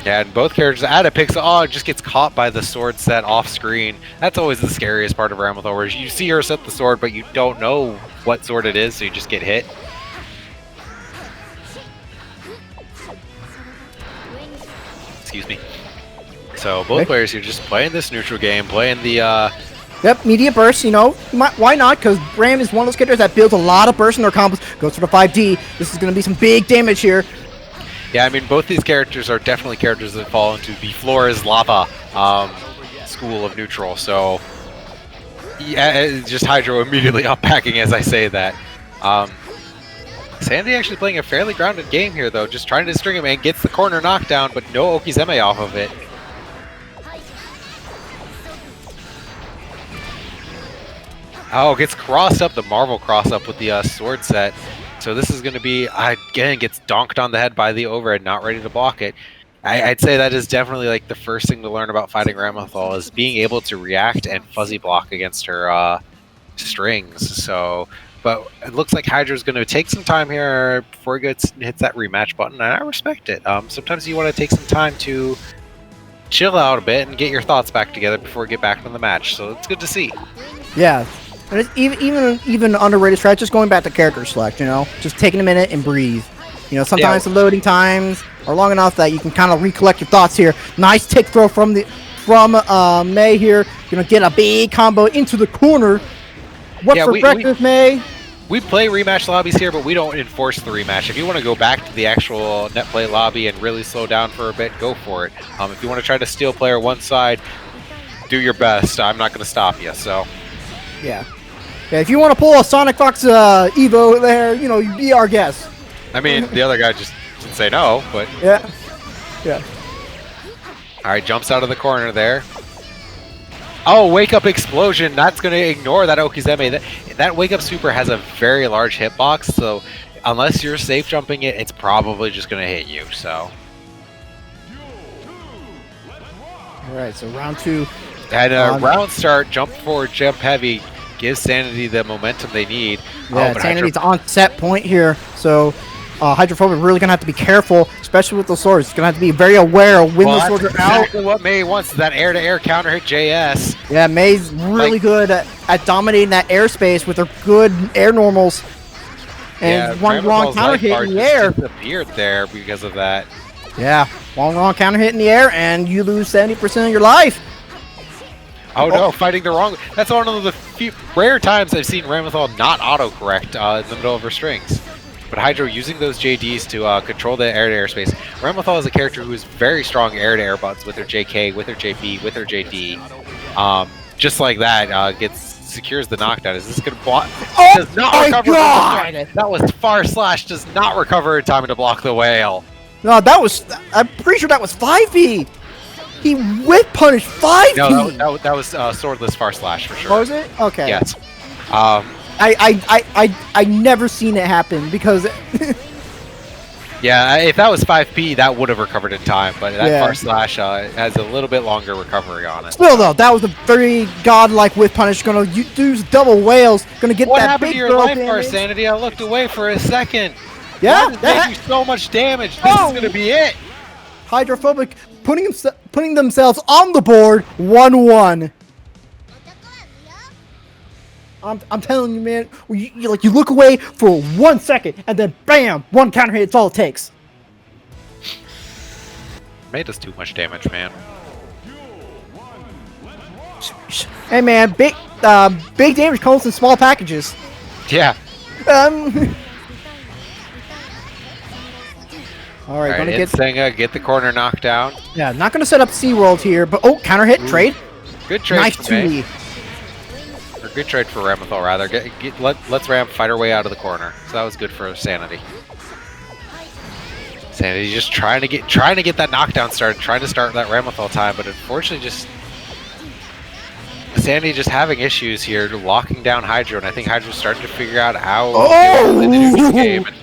Yeah, and both characters add a pixel. It just gets caught by the sword set off screen. That's always the scariest part of Ramethal, where you see her set the sword, but you don't know what sword it is, so you just get hit. Excuse me. So both players here just playing this neutral game, playing the Yep, media burst, why not? Because Ram is one of those characters that builds a lot of burst in their combos, goes for the 5D. This is going to be some big damage here. Yeah, I mean, both these characters are definitely characters that fall into the floor is lava school of neutral. So, yeah, just Hydro immediately unpacking as I say that. Sandy actually playing a fairly grounded game here, though, just trying to string him and gets the corner knockdown, but no Okizeme off of it. Oh, gets crossed up, the Marvel cross up with the sword set. So this is going to be, again, gets donked on the head by the overhead, not ready to block it. I'd say that is definitely like the first thing to learn about fighting Ramathal is being able to react and fuzzy block against her strings. So, but it looks like Hydra's going to take some time here before he hits that rematch button, and I respect it. Sometimes you want to take some time to chill out a bit and get your thoughts back together before you get back to the match. So it's good to see. Yeah. And it's even underrated strat, just going back to character select, you know? Just taking a minute and breathe. You know, sometimes the loading times are long enough that you can kind of recollect your thoughts here. Nice tick throw from May here. Gonna get a big combo into the corner. What for breakfast, May? We play rematch lobbies here, but we don't enforce the rematch. If you want to go back to the actual net play lobby and really slow down for a bit, go for it. If you want to try to steal player one side, do your best. I'm not going to stop you, so. Yeah, if you want to pull a Sonic Fox Evo there, you know, you be our guest. I mean, the other guy just didn't say no, but... Yeah. All right, jumps out of the corner there. Oh, wake up explosion. That's going to ignore that Okizeme. That wake up super has a very large hitbox, so unless you're safe jumping it, it's probably just going to hit you, so. All right, so round 2. And round start, jump forward, jump heavy, gives Sanity the momentum they need. Yeah, Sanity's on set point here, so Hydrophobic really going to have to be careful, especially with those swords. He's going to have to be very aware of when those swords are out. Exactly what May wants, that air-to-air counter hit JS. Yeah, May's really good at dominating that airspace with her good air normals. And one wrong counter hit in the air. Disappeared there because of that. Yeah, one wrong counter hit in the air, and you lose 70% of your life. Oh no, fighting the wrong... That's one of the few rare times I've seen Ramathal not autocorrect in the middle of her strings. But Hydro using those JDs to control the air-to-air space. Ramathal is a character who is very strong air-to-air buttons with her JK, with her JP, with her JD. Just like that, secures the knockdown. Is this going to block? Oh does not my recover. God! That was far slash. Does not recover in time to block the whale. No, that was... I'm pretty sure that was 5B. He whip punished 5B. No, that was swordless far slash for sure. Oh, was it? Okay. Yes. I never seen it happen because... Yeah, if that was 5P, that would have recovered in time, but that far slash has a little bit longer recovery on it. Still, though, that was a very godlike whip punish. Gonna use double whales. Gonna get what that happened big to your life bar, Sanity? I looked away for a second. Yeah, that did you so much damage. This is gonna be it. Hydrophobic putting themselves on the board 1-1. I'm telling you, man. You look away for 1 second, and then bam, one counter hit. It's all it takes. Made us too much damage, man. Hey, man, big damage comes in small packages. Yeah. All right, gonna get Senga, get the corner knocked down. Yeah, not gonna set up SeaWorld here, but counter hit trade. Good trade. Nice 2D. Or good trade for Ramathal, rather. Let's Ram fight her way out of the corner. So that was good for Sanity. Sanity just trying to get that knockdown started, trying to start that Ramathal time, but unfortunately just Sanity just having issues here, locking down Hydro, and I think Hydro's starting to figure out how to do this game. And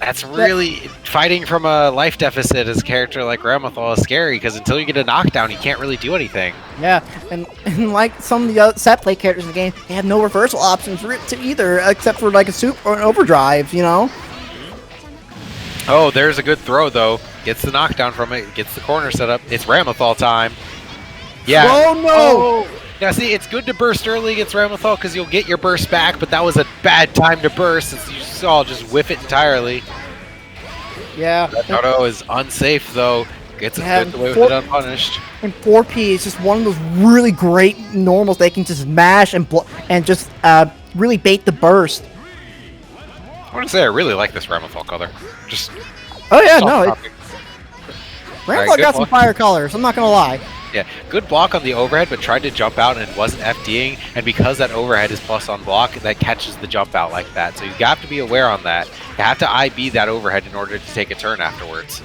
that's really fighting from a life deficit as a character like Ramathal is scary because until you get a knockdown, you can't really do anything. Yeah, and like some of the other set play characters in the game, they have no reversal options to either, except for like a soup or an overdrive, you know? Oh, there's a good throw though. Gets the knockdown from it, gets the corner set up. It's Ramathal time. Yeah. Oh no! Oh. Now see, it's good to burst early against Ramathal because you'll get your burst back, but that was a bad time to burst since you saw just whiff it entirely. Yeah. That auto is unsafe though. Gets a good away with it unpunished. And 4P is just one of those really great normals they can just mash and just really bait the burst. I want to say I really like this Ramathal color. Just Oh yeah, Soft no. topic. Rambo good got some block. fire colors. I'm not gonna lie. Yeah, good block on the overhead, but tried to jump out and wasn't FDing. And because that overhead is plus on block, that catches the jump out like that. So you have to be aware on that. You have to IB that overhead in order to take a turn afterwards.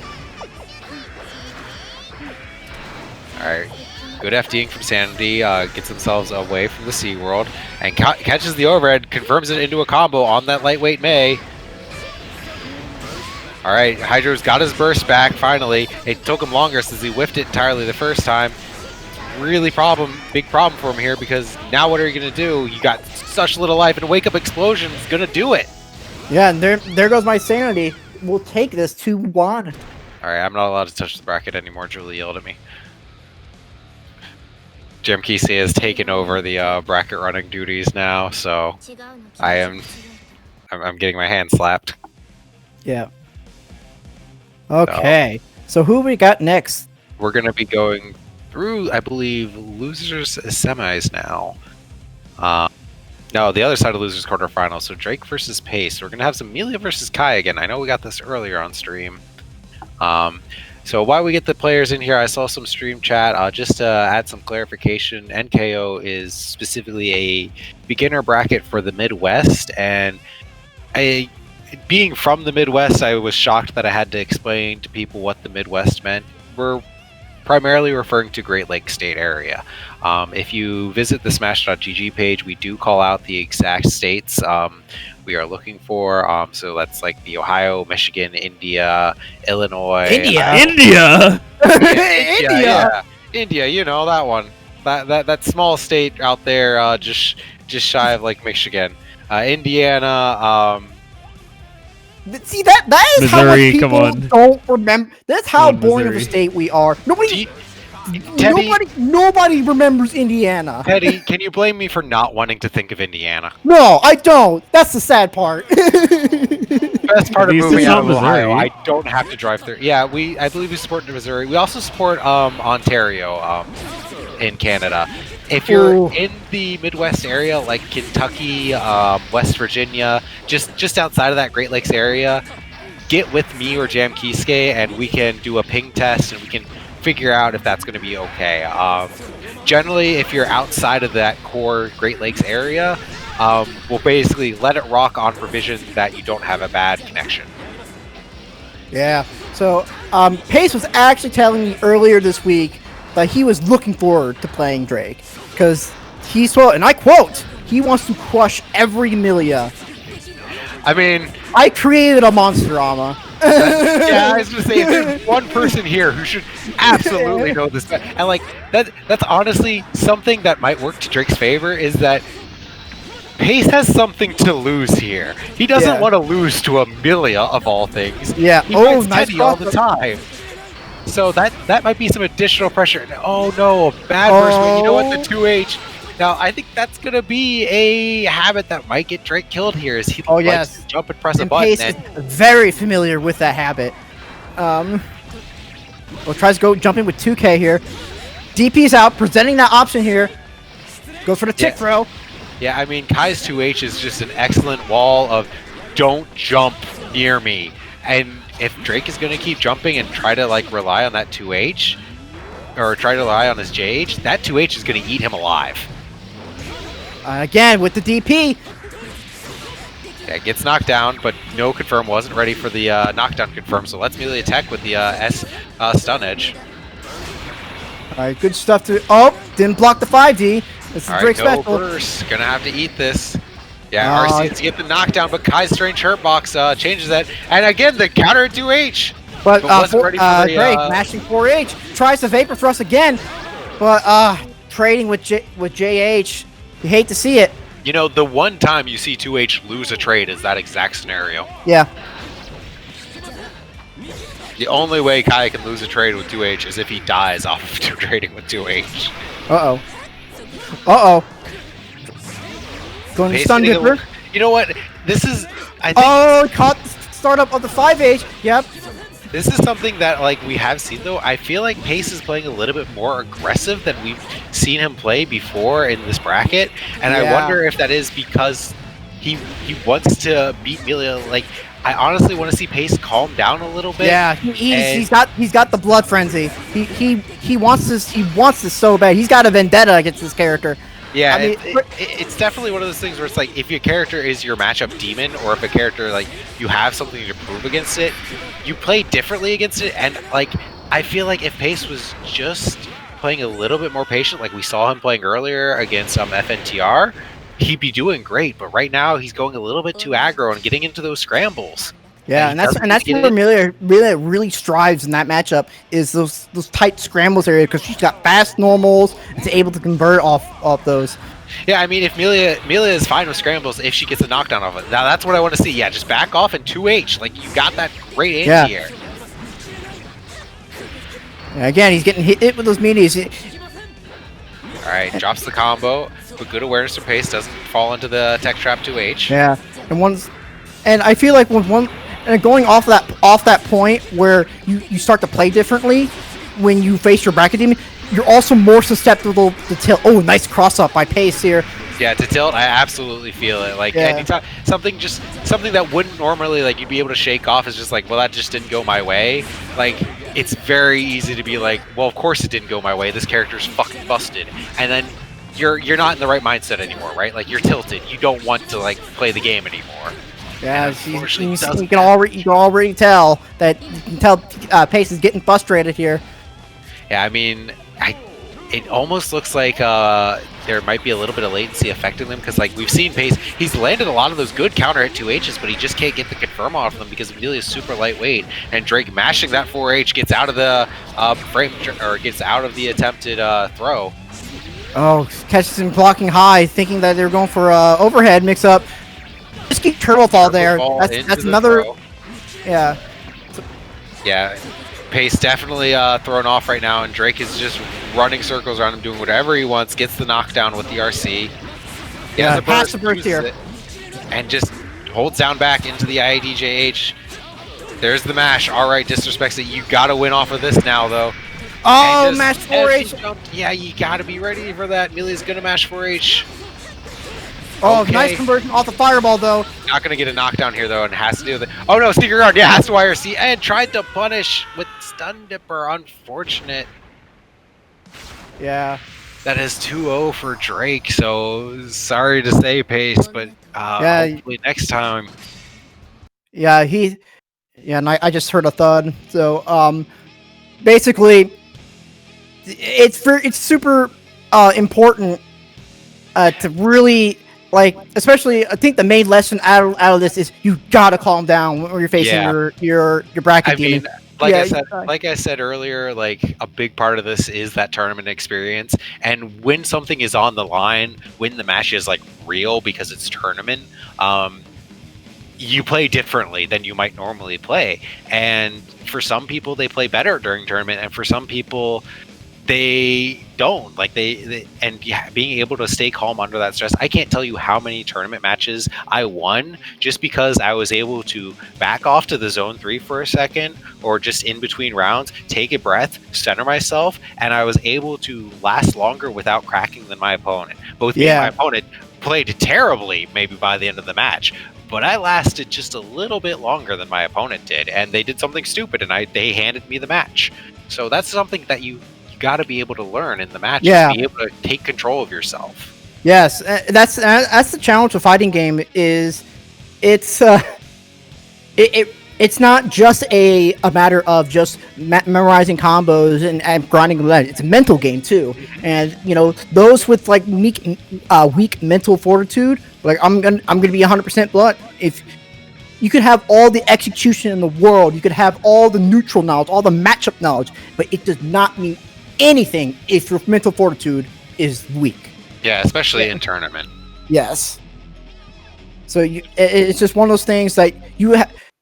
All right. Good FDing from Sanity, gets themselves away from the SeaWorld, and catches the overhead, confirms it into a combo on that lightweight May. All right, Hydro's got his burst back, finally. It took him longer since he whiffed it entirely the first time. Really big problem for him here, because now what are you going to do? You got such little life, and Wake Up Explosion is going to do it. Yeah, and there goes my sanity. We'll take this 2-1. All right, I'm not allowed to touch the bracket anymore. Julie yelled at me. Jim Kesey has taken over the bracket running duties now, so I'm getting my hand slapped. Yeah. Okay. So who we got next? We're gonna be going through, I believe, losers semis now. No, the other side of losers quarterfinals. So Drake versus Pace. We're gonna have some Melia versus Kai again. I know we got this earlier on stream. So while we get the players in here, I saw some stream chat. Just to add some clarification, NKO is specifically a beginner bracket for the Midwest, and being from the Midwest, I was shocked that I had to explain to people what the Midwest meant. We're primarily referring to Great Lakes State area. If you visit the Smash.gg page, we do call out the exact states we are looking for. So that's like the Ohio, Michigan, India, Illinois. India. India. You know that one. That small state out there, just shy of like Michigan, Indiana. See that is Missouri, how much people don't remember. That's how boring of a state we are. Nobody remembers Indiana. Teddy, can you blame me for not wanting to think of Indiana? No, I don't. That's the sad part. Best part of moving out of Ohio, Missouri. I don't have to drive through. Yeah, I believe we support Missouri. We also support Ontario in Canada. If you're in the Midwest area, like Kentucky, West Virginia, just outside of that Great Lakes area, get with me or Jam Kisuke, and we can do a ping test, and we can figure out if that's going to be okay. Generally, if you're outside of that core Great Lakes area, we'll basically let it rock on provision that you don't have a bad connection. Yeah. So Pace was actually telling me earlier this week that he was looking forward to playing Drake because he saw, and I quote, he wants to crush every Milia. I mean, I created a Monsterama. Yeah, I was gonna say, if there's one person here who should absolutely know this, and like that's honestly something that might work to Drake's favor, is that Pace has something to lose here. He doesn't want to lose to Amelia of all things. Yeah. He fights Teddy all the time. So that might be some additional pressure. Oh no, a bad verse. You know what? The 2H. Now I think that's gonna be a habit that might get Drake killed here. Is he likes to jump and press a button? Pace is very familiar with that habit. Tries to go jump in with 2K here. DP's out, presenting that option here. Goes for the tick throw. Yeah, I mean, Kai's 2H is just an excellent wall of don't jump near me. And if Drake is going to keep jumping and try to like rely on that 2H, or try to rely on his JH, that 2H is going to eat him alive. Again, with the DP. Yeah, gets knocked down, but no confirm, wasn't ready for the knockdown confirm, so let's immediately attack with the S stun edge. Alright, good stuff to... Oh, didn't block the 5D. This is Drake special. Burst. Gonna have to eat this. Yeah, RC to get the knockdown, but Kai's strange hurt box changes that. And again, the counter 2H. But wasn't ready for the, Drake mashing 4H. Tries to Vapor Thrust again. But trading with JH. You hate to see it. You know, the one time you see 2H lose a trade is that exact scenario. Yeah. The only way Kai can lose a trade with 2H is if he dies off of trading with 2H. Uh-oh. Uh-oh. Going to stun dipper. You know what? This is... I think caught the startup of the 5H. Yep. This is something that like we have seen, though. I feel like Pace is playing a little bit more aggressive than we've seen him play before in this bracket. And I wonder if that is because he wants to beat Melia. Like, I honestly want to see Pace calm down a little bit. Yeah, And he's got the blood frenzy. He wants this so bad. He's got a vendetta against this character. yeah, I mean, it's definitely one of those things where it's like if your character is your matchup demon, or if a character like you have something to prove against it, you play differently against it. And like I feel like if Pace was just playing a little bit more patient, like we saw him playing earlier against FNTR, he'd be doing great. But right now he's going a little bit too aggro and getting into those scrambles. yeah, and that's where Amelia really strives in that matchup is those tight scrambles area because she's got fast normals and is able to convert off those. Yeah, I mean, if Melia is fine with scrambles, if she gets a knockdown off it, now that's what I want to see. Yeah, just back off and 2H. Like you got that great anti-air. Yeah, again, he's getting hit with those medias. All right, drops the combo, but good awareness to Pace, doesn't fall into the tech trap 2H. Yeah, and I feel like and going off that point where you start to play differently when you face your bracket demon, you're also more susceptible to tilt. Oh, nice cross up by Pace here. Yeah, to tilt, I absolutely feel it. Like anytime something that wouldn't normally like you'd be able to shake off is just like, well, that just didn't go my way. Like it's very easy to be like, well, of course it didn't go my way. This character's fucking busted, and then you're not in the right mindset anymore, right? Like you're tilted. You don't want to like play the game anymore. Yeah, you can already tell that Pace is getting frustrated here. Yeah, I mean, it almost looks like there might be a little bit of latency affecting them because, like, we've seen Pace. He's landed a lot of those good counter hit 2Hs, but he just can't get the confirm off them because Amelia is super lightweight. And Drake mashing that 4H gets out of the frame or gets out of the attempted throw. Oh, catches him blocking high, thinking that they're going for overhead mix up. Just keep turtle fall there. That's another. Throw. Yeah. Yeah. Pace definitely thrown off right now, and Drake is just running circles around him, doing whatever he wants. Gets the knockdown with the RC. Yeah, pass the burst here, and just holds down back into the IADJH. There's the mash. All right, disrespects it. You got to win off of this now, though. Oh, mash 4H. Yeah, you got to be ready for that. Melia's gonna mash 4H. Oh, okay. Nice conversion off the fireball, though. Not going to get a knockdown here, though, and has to do with it. Oh, no, sneaker guard. Yeah, has to IRC and tried to punish with stun dipper. Unfortunate. Yeah. That is 2-0 for Drake, so sorry to say, Pace, but hopefully next time. Yeah, and I just heard a thud. So, basically, it's super important to really... Like, especially, I think the main lesson out of this is you gotta calm down when you're facing your bracket demon. Like I said earlier, like a big part of this is that tournament experience. And when something is on the line, when the match is like real because it's tournament, you play differently than you might normally play. And for some people, they play better during tournament, and for some people, they don't. Like being able to stay calm under that stress. I can't tell you how many tournament matches I won just because I was able to back off to the zone 3 for a second, or just in between rounds, take a breath, center myself, and I was able to last longer without cracking than my opponent. Both me and my opponent played terribly maybe by the end of the match, but I lasted just a little bit longer than my opponent did, and they did something stupid, and they handed me the match. So that's something that you got to be able to learn in the match. Be able to take control of yourself. Yes, that's the challenge of fighting game. Is it's not just a matter of just memorizing combos and grinding them. It's a mental game too. And those with like weak mental fortitude, like I'm gonna be 100% blunt. If you could have all the execution in the world, you could have all the neutral knowledge, all the matchup knowledge, but it does not mean anything if your mental fortitude is weak. Yeah, especially in tournament. Yes. So it's just one of those things that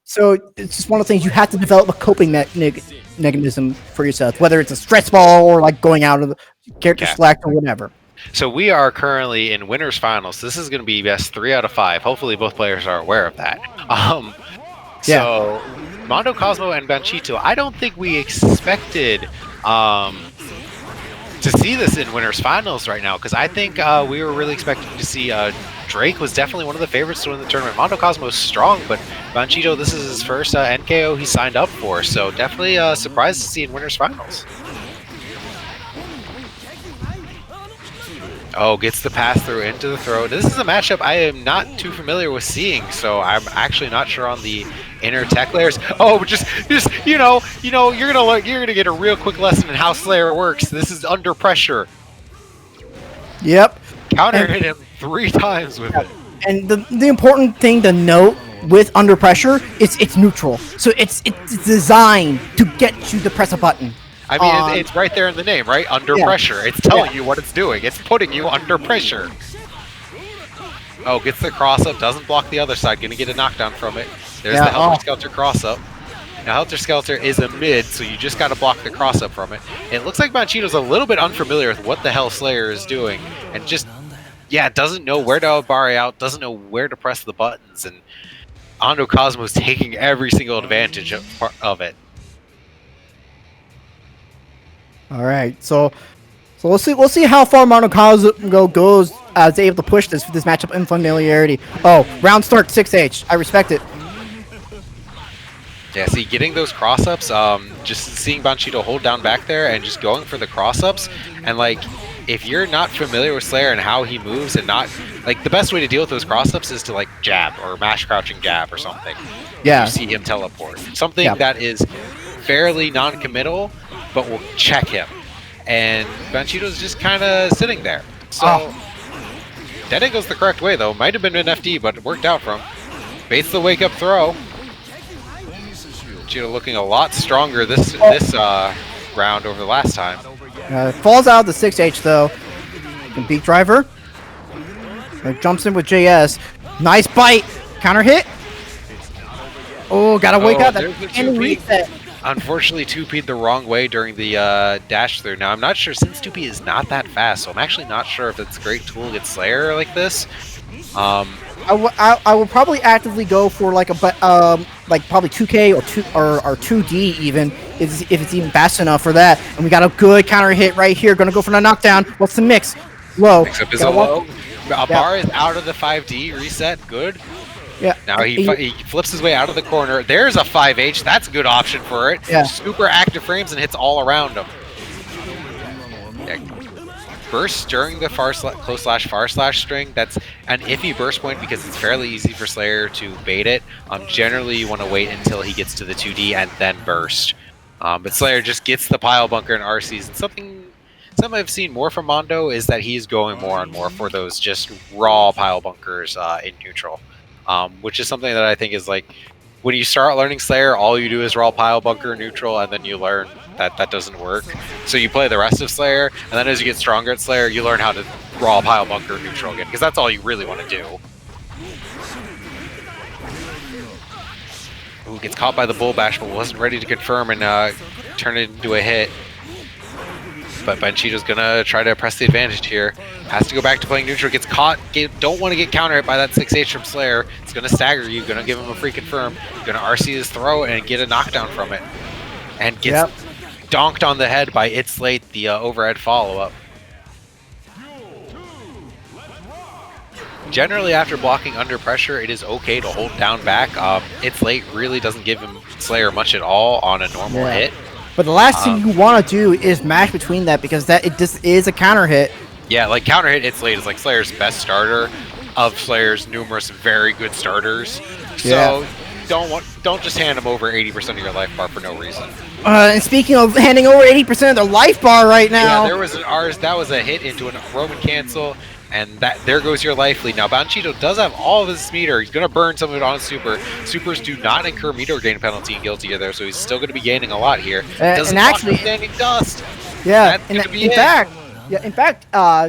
so it's just one of the things you have to develop a coping mechanism for yourself, whether it's a stress ball or like going out of the character select or whatever. So we are currently in winners finals. This is going to be best 3 out of 5. Hopefully both players are aware of that. So Mondo Cosmo and Banchito, I don't think we expected to see this in winners finals right now, because I think we were really expecting to see Drake was definitely one of the favorites to win the tournament. Mondo Cosmo's strong, but Banchito, this is his first NKO he signed up for, so definitely surprised to see in winners finals. Oh, gets the pass through into the throw. This is a matchup I am not too familiar with seeing, so I'm actually not sure on the inner tech layers. Oh, just you're gonna get a real quick lesson in how Slayer works. This is under pressure. Yep. Counter hit him 3 times with it. And the important thing to note with under pressure is it's neutral, so it's designed to get you to press a button. I mean, it's right there in the name, right? Under pressure. It's telling you what it's doing. It's putting you under pressure. Oh, gets the cross up, doesn't block the other side. Gonna get a knockdown from it. There's the Helter Skelter cross up. Now, Helter Skelter is a mid, so you just gotta block the cross up from it. It looks like Banchito's a little bit unfamiliar with what the hell Slayer is doing, and just, doesn't know where to Obari out, doesn't know where to press the buttons, and Mondo Cosmo's taking every single advantage of it. All right, so we'll see how far Mondo Cosmo goes as able to push this matchup in familiarity. Oh, round start 6H. I respect it. Yeah, see, getting those cross-ups, just seeing Banchito hold down back there and just going for the cross-ups, and, like, if you're not familiar with Slayer and how he moves and not, like, the best way to deal with those cross-ups is to, like, jab or mash crouching jab or something. Yeah. You see him teleport. Something that is fairly non-committal, but will check him. And Banchito's just kind of sitting there. So, that goes the correct way, though. Might have been an FD, but it worked out for him. Baits the wake-up throw. Banchito looking a lot stronger this round over the last time. Falls out of the 6H, though. And beat driver. Jumps in with JS. Nice bite. Counter hit. Oh, gotta wake up. And reset. Unfortunately, 2P'd the wrong way during the dash through. Now, I'm not sure, since 2P is not that fast, so I'm actually not sure if it's a great tool against Slayer like this. I will probably actively go for like probably 2K or 2D even if it's even fast enough for that. And we got a good counter hit right here. Gonna go for the knockdown. What's the mix? Low. Mix up is a low. Bar is out of the 5D reset. Good. Yeah. Now he flips his way out of the corner. There's a 5H. That's a good option for it. Yeah. Super active frames and hits all around him. Yeah. Burst during the close slash far slash string. That's an iffy burst point because it's fairly easy for Slayer to bait it. Generally, you want to wait until he gets to the 2D and then burst. But Slayer just gets the pile bunker and RCs. And something I've seen more from Mondo is that he's going more and more for those just raw pile bunkers in neutral. Which is something that I think is like, when you start learning Slayer, all you do is raw pile bunker neutral, and then you learn that that doesn't work. So you play the rest of Slayer, and then as you get stronger at Slayer, you learn how to raw pile bunker neutral again, because that's all you really want to do. Ooh, gets caught by the bull bash, but wasn't ready to confirm and turn it into a hit. But Banchito's gonna try to press the advantage here. Has to go back to playing neutral. Gets caught. Don't want to get counter hit by that 6H from Slayer. It's gonna stagger you. Gonna give him a free confirm. Gonna RC his throw and get a knockdown from it. And gets donked on the head by It's Late, the overhead follow-up. Generally, after blocking under pressure, it is okay to hold down back. It's Late really doesn't give him Slayer much at all on a normal hit. But the last thing you want to do is mash between that, because it just is a counter hit. Yeah, like counter hit It's Late is like Slayer's best starter of Slayer's numerous very good starters. So don't just hand him over 80% of your life bar for no reason. And speaking of handing over 80% of their life bar right now. Yeah, there was that was a hit into a Roman cancel. And there goes your life lead. Now, Banchito does have all of his meter. He's going to burn some of it on super. Supers do not incur meter gain penalty in Guilty Gear, though, so he's still going to be gaining a lot here. And actually, standing dust. Yeah, in fact,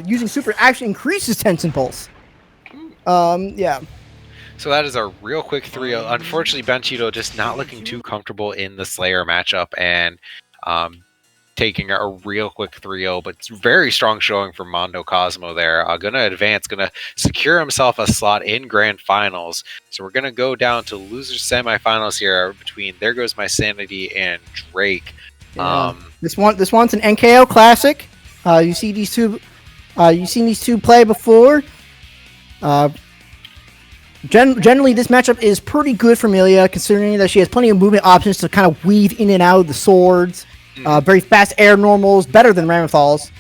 using super actually increases Tension Pulse. Yeah. So that is a real quick 3-0. Unfortunately, Banchito just not looking too comfortable in the Slayer matchup, and taking a real quick 3-0, but it's very strong showing from Mondo Cosmo there. Gonna advance, gonna secure himself a slot in Grand Finals. So we're gonna go down to losers semifinals here between There Goes My Sanity and Drake. Yeah. This one's an NKO classic. You see these two. You've seen these two play before. Generally, this matchup is pretty good for Amelia, considering that she has plenty of movement options to kind of weave in and out of the swords. Very fast air normals, better than Ramethals,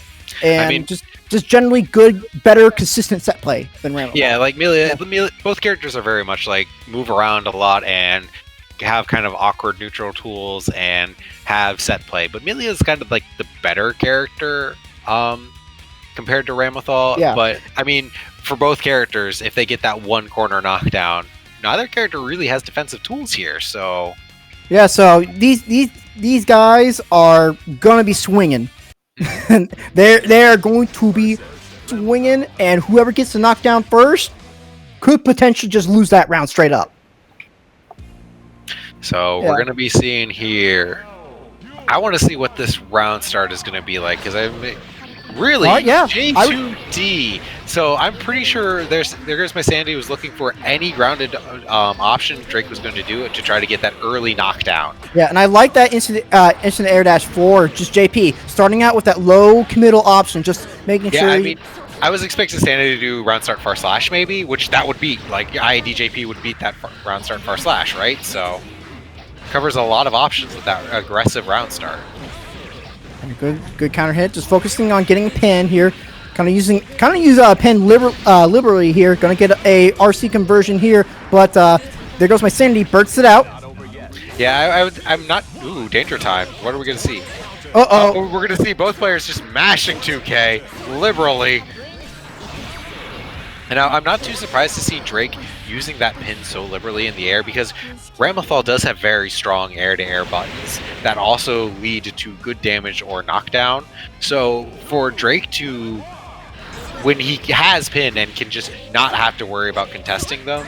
and just generally good, better, consistent set play than Ramethal. Yeah, like Amelia, both characters are very much like move around a lot and have kind of awkward neutral tools and have set play. But Amelia is kind of like the better character compared to Ramethal. Yeah. But I mean, for both characters, if they get that one corner knockdown, neither character really has defensive tools here. So yeah, so these guys are gonna be swinging. They're going to be swinging, and whoever gets the knockdown first could potentially just lose that round straight up. So we're going to be seeing here. I want to see what this round start is going to be like, because I'm really J2D. So I'm pretty sure there goes my sanity was looking for any grounded option Drake was going to do it to try to get that early knockdown. Yeah, and I like that instant air dash for just JP starting out with that low committal option, just making sure. I mean, I was expecting Sanity to do round start far slash maybe, which that would beat, like IADJP would beat that round start far slash, right? So covers a lot of options with that aggressive round start. Good counter hit. Just focusing on getting a pin here. Kind of use pin liberally here. Gonna get a RC conversion here, but there goes my sanity. Bursts it out. Yeah, I'm not. Ooh, danger time. What are we gonna see? We're gonna see both players just mashing 2K liberally. And now I'm not too surprised to see Drake using that pin so liberally in the air, because Ramethal does have very strong air-to-air buttons that also lead to good damage or knockdown. So for Drake to, when he has pin and can just not have to worry about contesting them,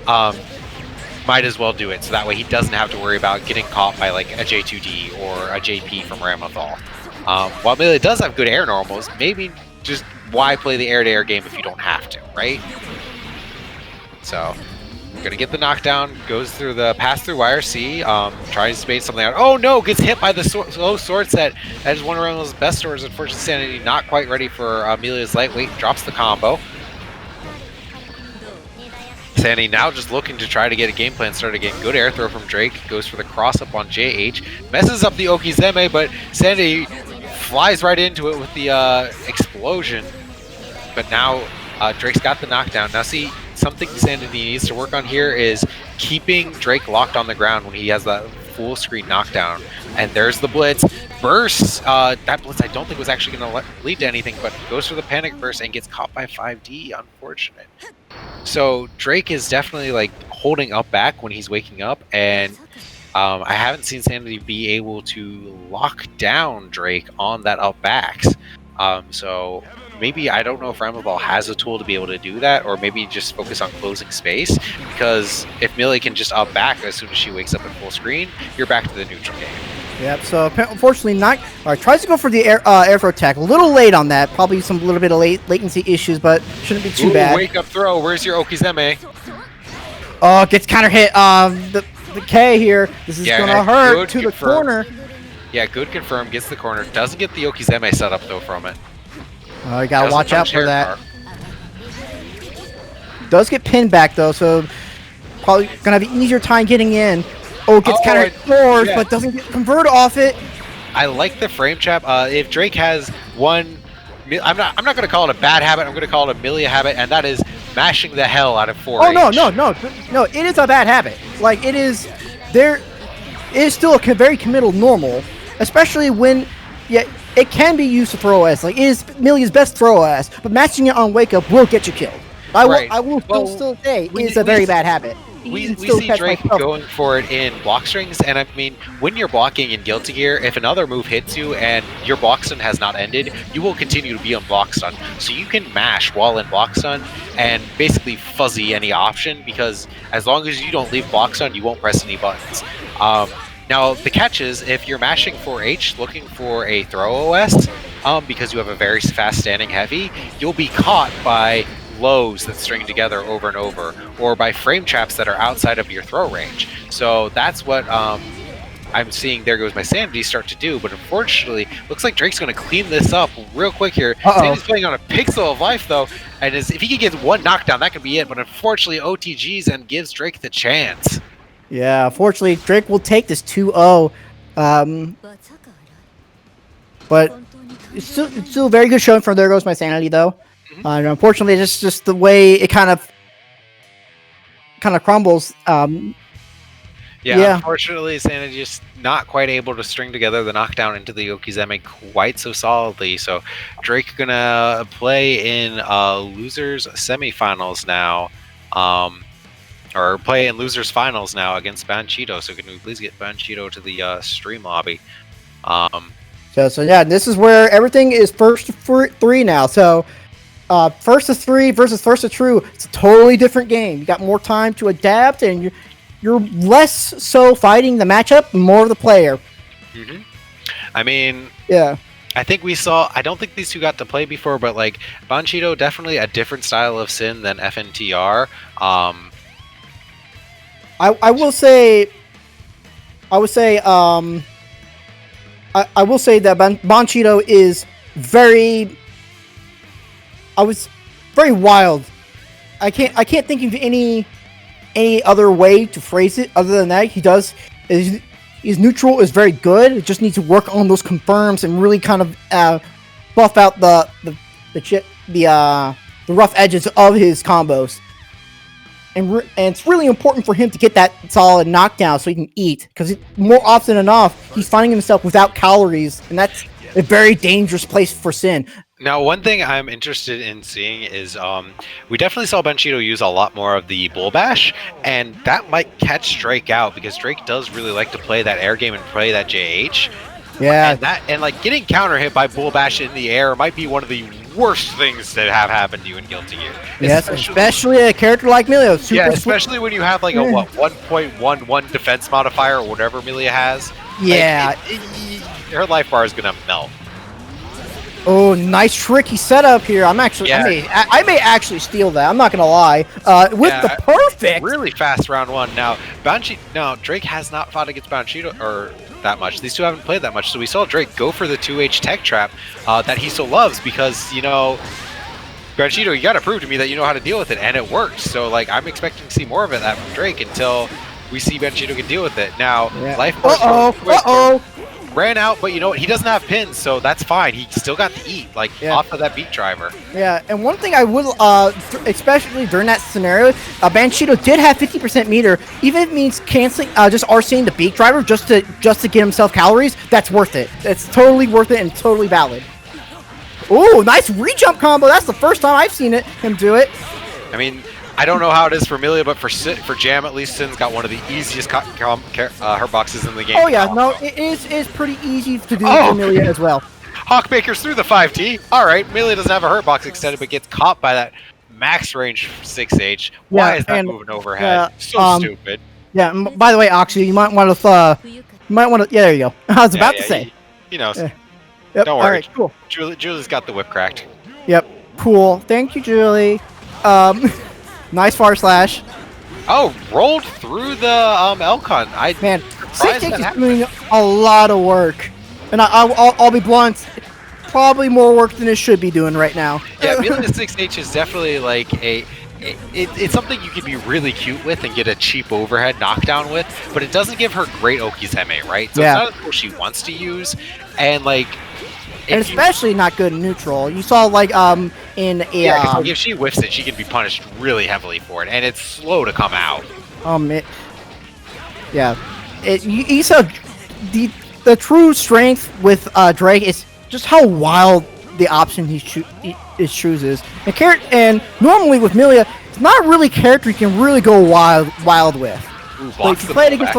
might as well do it. So that way he doesn't have to worry about getting caught by like a J2D or a JP from Ramethal. While Amelia does have good air normals, maybe just why play the air-to-air game if you don't have to, right? So, gonna get the knockdown, goes through the pass-through YRC, tries to bait something out. Oh no, gets hit by the low sword set. That is one of Rameth's best swords. Unfortunately, Sanity not quite ready for Amelia's lightweight, drops the combo. Sandy now just looking to try to get a game plan started again. Good air throw from Drake, goes for the cross up on JH, messes up the Okizeme, but Sandy flies right into it with the explosion. But now Drake's got the knockdown. Now see, something Sanity needs to work on here is keeping Drake locked on the ground when he has that full screen knockdown. And there's the blitz. Bursts. That blitz I don't think was actually going to lead to anything, but goes for the panic burst and gets caught by 5D. Unfortunate. So Drake is definitely like holding up back when he's waking up, and I haven't seen Sanity be able to lock down Drake on that up backs. So maybe, I don't know if Ramethal has a tool to be able to do that, or maybe just focus on closing space, because if Millie can just up back as soon as she wakes up in full screen, you're back to the neutral game. Yep, so unfortunately not. Alright, tries to go for the air throw attack. A little late on that. Probably some little bit of latency issues, but shouldn't be too bad. Wake up throw. Where's your Okizeme? Oh, gets counter hit. The K here. This is gonna hurt to the corner. Yeah, good confirm. Gets the corner. Doesn't get the Okizeme set up though from it. Oh, you gotta watch out for that. Does get pinned back though, so probably gonna have an easier time getting in. Oh, gets counter forward, but doesn't get converted off it. I like the frame trap. If Drake has one, I'm not going to call it a bad habit. I'm going to call it a Amelia habit, and that is mashing the hell out of 4H. Oh no! It is a bad habit. Like it is, there is still a very committal normal, especially when, it can be used to throw OS. Like it is Amelia's best throw OS, but matching it on wake up will get you killed. I will still say it's a very bad habit. We see Drake going for it in block strings, and I mean, when you're blocking in Guilty Gear, if another move hits you and your block stun has not ended, you will continue to be on block stun. So you can mash while in block stun and basically fuzzy any option, because as long as you don't leave block stun, you won't press any buttons. Now, the catch is, if you're mashing 4H looking for a throw OS, because you have a very fast standing heavy, you'll be caught by lows that string together over and over, or by frame traps that are outside of your throw range. So that's what I'm seeing There Goes My Sanity start to do, but unfortunately, looks like Drake's going to clean this up real quick here. Uh-oh. Sanity's playing on a pixel of life, though, and if he can get one knockdown, that could be it, but unfortunately, OTGs and gives Drake the chance. Yeah, unfortunately, Drake will take this 2-0. But it's still a very good showing for There Goes My Sanity, though. And unfortunately, it's just the way it kind of crumbles. Yeah, unfortunately, Sanity just not quite able to string together the knockdown into the Okizeme quite so solidly. So Drake gonna play in losers semifinals now, or play in losers finals now against Banchito. So can we please get Banchito to the stream lobby? So yeah, this is where everything is first to three now. So first to three versus first to true. It's a totally different game. You got more time to adapt, and you're less so fighting the matchup, more of the player. I mean, yeah. I think we saw. I don't think these two got to play before, but like Banchito, definitely a different style of Sin than FNTR. I will say that Banchito is very wild. I can't think of any other way to phrase it other than that. His neutral is very good. It just needs to work on those confirms and really kind of buff out the rough edges of his combos. And it's really important for him to get that solid knockdown so he can eat, because more often than not, he's finding himself without calories, and that's a very dangerous place for Sin. Now, one thing I'm interested in seeing is we definitely saw Banchito use a lot more of the Bull Bash, and that might catch Drake out, because Drake does really like to play that air game and play that JH. Yeah. And like getting counter hit by Bull Bash in the air might be one of the worst things that have happened to you in Guilty Gear. Yes, especially a character like Milia. Yeah, especially when you have like a 1.11 defense modifier or whatever Milia has. Yeah. Like, her life bar is gonna melt. Oh, nice tricky setup here. I may actually steal that. I'm not gonna lie. With the perfect, really fast round one. Now, Drake has not fought against Banchito or that much. These two haven't played that much, so we saw Drake go for the 2H tech trap that he so loves, because Banchito, you gotta prove to me that you know how to deal with it, and it works. So like, I'm expecting to see more of that from Drake until we see Banchito can deal with it. Now, life bar ran out, but you know what? He doesn't have pins, so that's fine. He still got to eat, off of that beat driver. Yeah, and one thing I will, especially during that scenario, Banchito did have 50% meter. Even if it means canceling, just RCing the beat driver just to get himself calories, that's worth it. It's totally worth it and totally valid. Oh, nice re-jump combo. That's the first time I've seen him do it. I mean, I don't know how it is for Milia, but for Jam, at least, Sin's got one of the easiest hurt boxes in the game. Oh yeah, no, it is pretty easy to do for Milia as well. Hawkmaker's through the 5T. All right, Milia doesn't have a hurt box extended, but gets caught by that max range 6H. Why is that moving overhead? So stupid. Yeah. By the way, Oxy, you might want to. Yeah, there you go. I was about to say. He knows. Yep. Don't worry. All right, cool. Julie's got the whip cracked. Yep. Cool. Thank you, Julie. Nice far slash. Oh, rolled through the Elcon. Man, 6H is doing a lot of work, and I'll be blunt. Probably more work than it should be doing right now. Yeah, Milia 6H is definitely like it's something you can be really cute with and get a cheap overhead knockdown with, but it doesn't give her great Okizeme, right? So it's not a tool she wants to use, and like. And especially not good in neutral. You saw in a if she whiffs it, she can be punished really heavily for it, and it's slow to come out. You saw the true strength with Drake is just how wild the option he chooses. And normally with Milia, it's not really a character you can really go wild with. If you play it against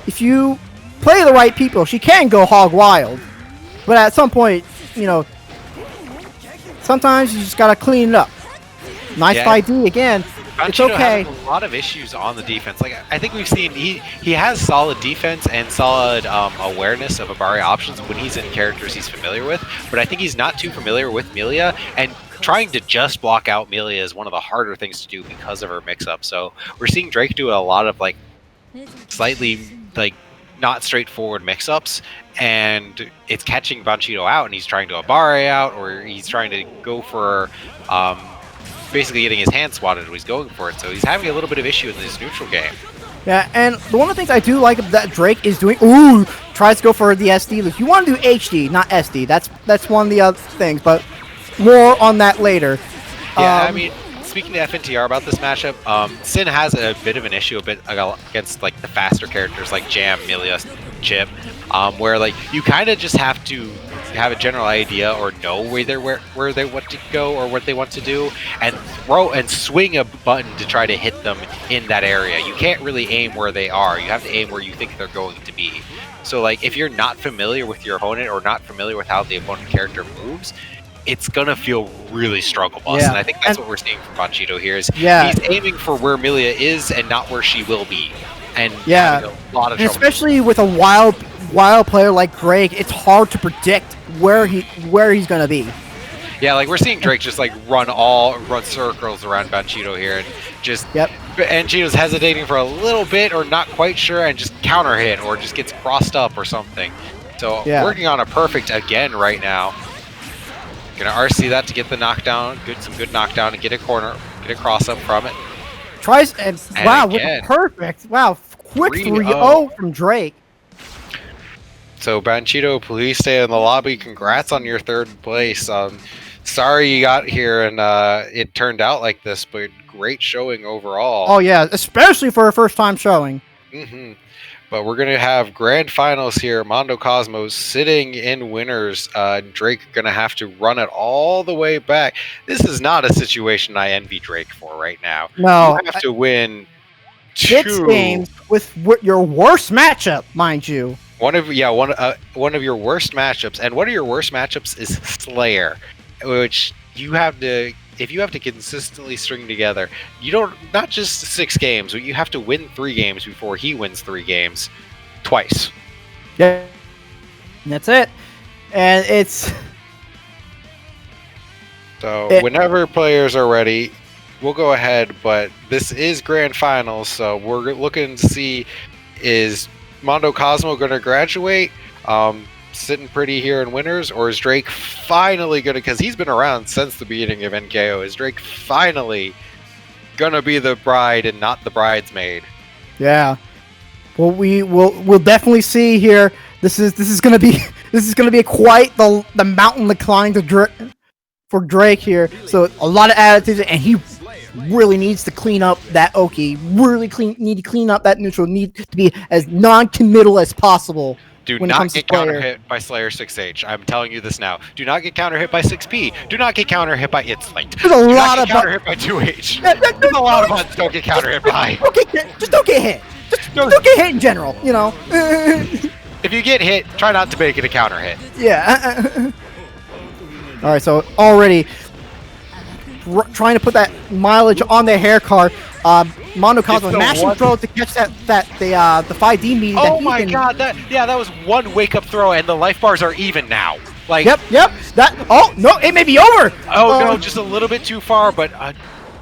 if you play the right people, she can go hog wild. But at some point, sometimes you just gotta clean it up. Nice 5D again. It's okay. Has a lot of issues on the defense. Like I think we've seen, he has solid defense and solid awareness of Abari options when he's in characters he's familiar with. But I think he's not too familiar with Milia, and trying to just block out Milia is one of the harder things to do because of her mix-up. So we're seeing Drake do a lot of slightly like not straightforward mix-ups, and it's catching Banchito out, and he's trying to Abare out, or he's trying to go for basically getting his hand swatted when he's going for it. So he's having a little bit of issue in this neutral game. Yeah, and one of the things I do like that Drake is doing, ooh, tries to go for the SD loop. You want to do HD, not SD. That's one of the other things, but more on that later. Yeah, I mean, speaking to FNTR about this matchup, Sin has a bit of an issue against like the faster characters like Jam, Milius, Chip, where like you kind of just have to have a general idea or know where they want to go or what they want to do, and throw and swing a button to try to hit them in that area. You can't really aim where they are. You have to aim where you think they're going to be. So like if you're not familiar with your opponent or not familiar with how the opponent character moves, it's gonna feel really struggle bus, and I think that's what we're seeing from Banchito here. Is he's aiming for where Milia is and not where she will be, and having a lot of trouble. Especially with a wild player like Drake, it's hard to predict where he's gonna be. Yeah, like we're seeing Drake just like run circles around Banchito here, and just and Cheeto's hesitating for a little bit or not quite sure, and just counter hit or just gets crossed up or something. So working on a perfect again right now. Gonna RC that to get the knockdown, some good knockdown, and get a cross up from it. Tries and wow, again, perfect! Wow, quick 3-0 from Drake. So Banchito, please stay in the lobby. Congrats on your 3rd place. Sorry you got here and it turned out like this, but great showing overall. Oh yeah, especially for a first time showing. But we're going to have grand finals here. Mondo Cosmos sitting in winners. Drake going to have to run it all the way back. This is not a situation I envy Drake for right now. No. You have to win 6 games with your worst matchup, mind you. One of your worst matchups. And one of your worst matchups is Slayer, which you have to... If you have to consistently string together, not just 6 games, but you have to win 3 games before he wins 3 games twice. Yeah, and that's it. And it's whenever players are ready, we'll go ahead. But this is grand finals, so we're looking to see, is Mondo Cosmo going to graduate? Sitting pretty here in winners, or is Drake finally gonna, because he's been around since the beginning of NKO, is Drake finally gonna be the bride and not the bridesmaid? Yeah, well, we'll definitely see here. This is gonna be quite the mountain to climb for Drake here. So a lot of attitude, and he really needs to clean up that Oki. Need to clean up that neutral. Need to be as non-committal as possible. Do not get counter hit by Slayer 6H. I'm telling you this now. Do not get counter hit by 6P. Do not get counter hit by It's Light. There's a lot of counter hit by 2H. There's a lot of buttons don't get counter hit by. Just don't get hit. Just don't get hit in general, you know. If you get hit, try not to make it a counter hit. Yeah. All right, so already trying to put that mileage on their hair card. Mondo Cosmo mashing throw to catch the 5D meeting. Oh my god, that was one wake up throw, and the life bars are even now. Like yep. Oh no, it may be over. Oh no, just a little bit too far, but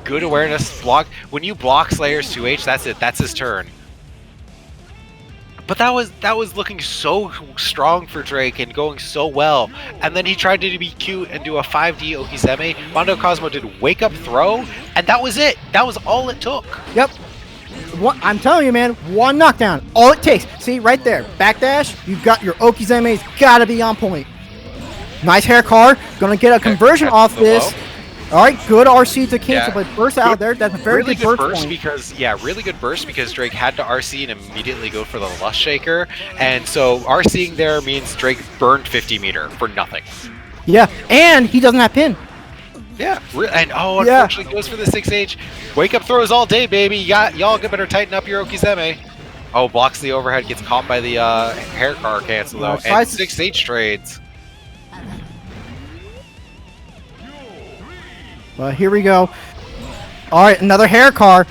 good awareness block. When you block Slayer's 2H, that's it. That's his turn. But that was looking so strong for Drake and going so well. And then he tried to be cute and do a 5D Okizeme. Mondo Cosmo did wake up throw, and that was it. That was all it took. Yep. I'm telling you, man, one knockdown. All it takes. See, right there. Backdash, you've got your Okizeme's got to be on point. Nice hair car. Gonna get a conversion off this. All right, good RC to cancel, but burst out there. That's a very really good burst point. Because really good burst because Drake had to RC and immediately go for the Lust Shaker, and so RCing there means Drake burned 50 meter for nothing. Yeah, and he doesn't have pin. Yeah, and unfortunately goes for the 6H. Wake up throws all day, baby. Y'all better tighten up your Okizeme. Oh, blocks the overhead, gets caught by the hair car cancel though, and 6H trades. Well, here we go. All right, another hair car.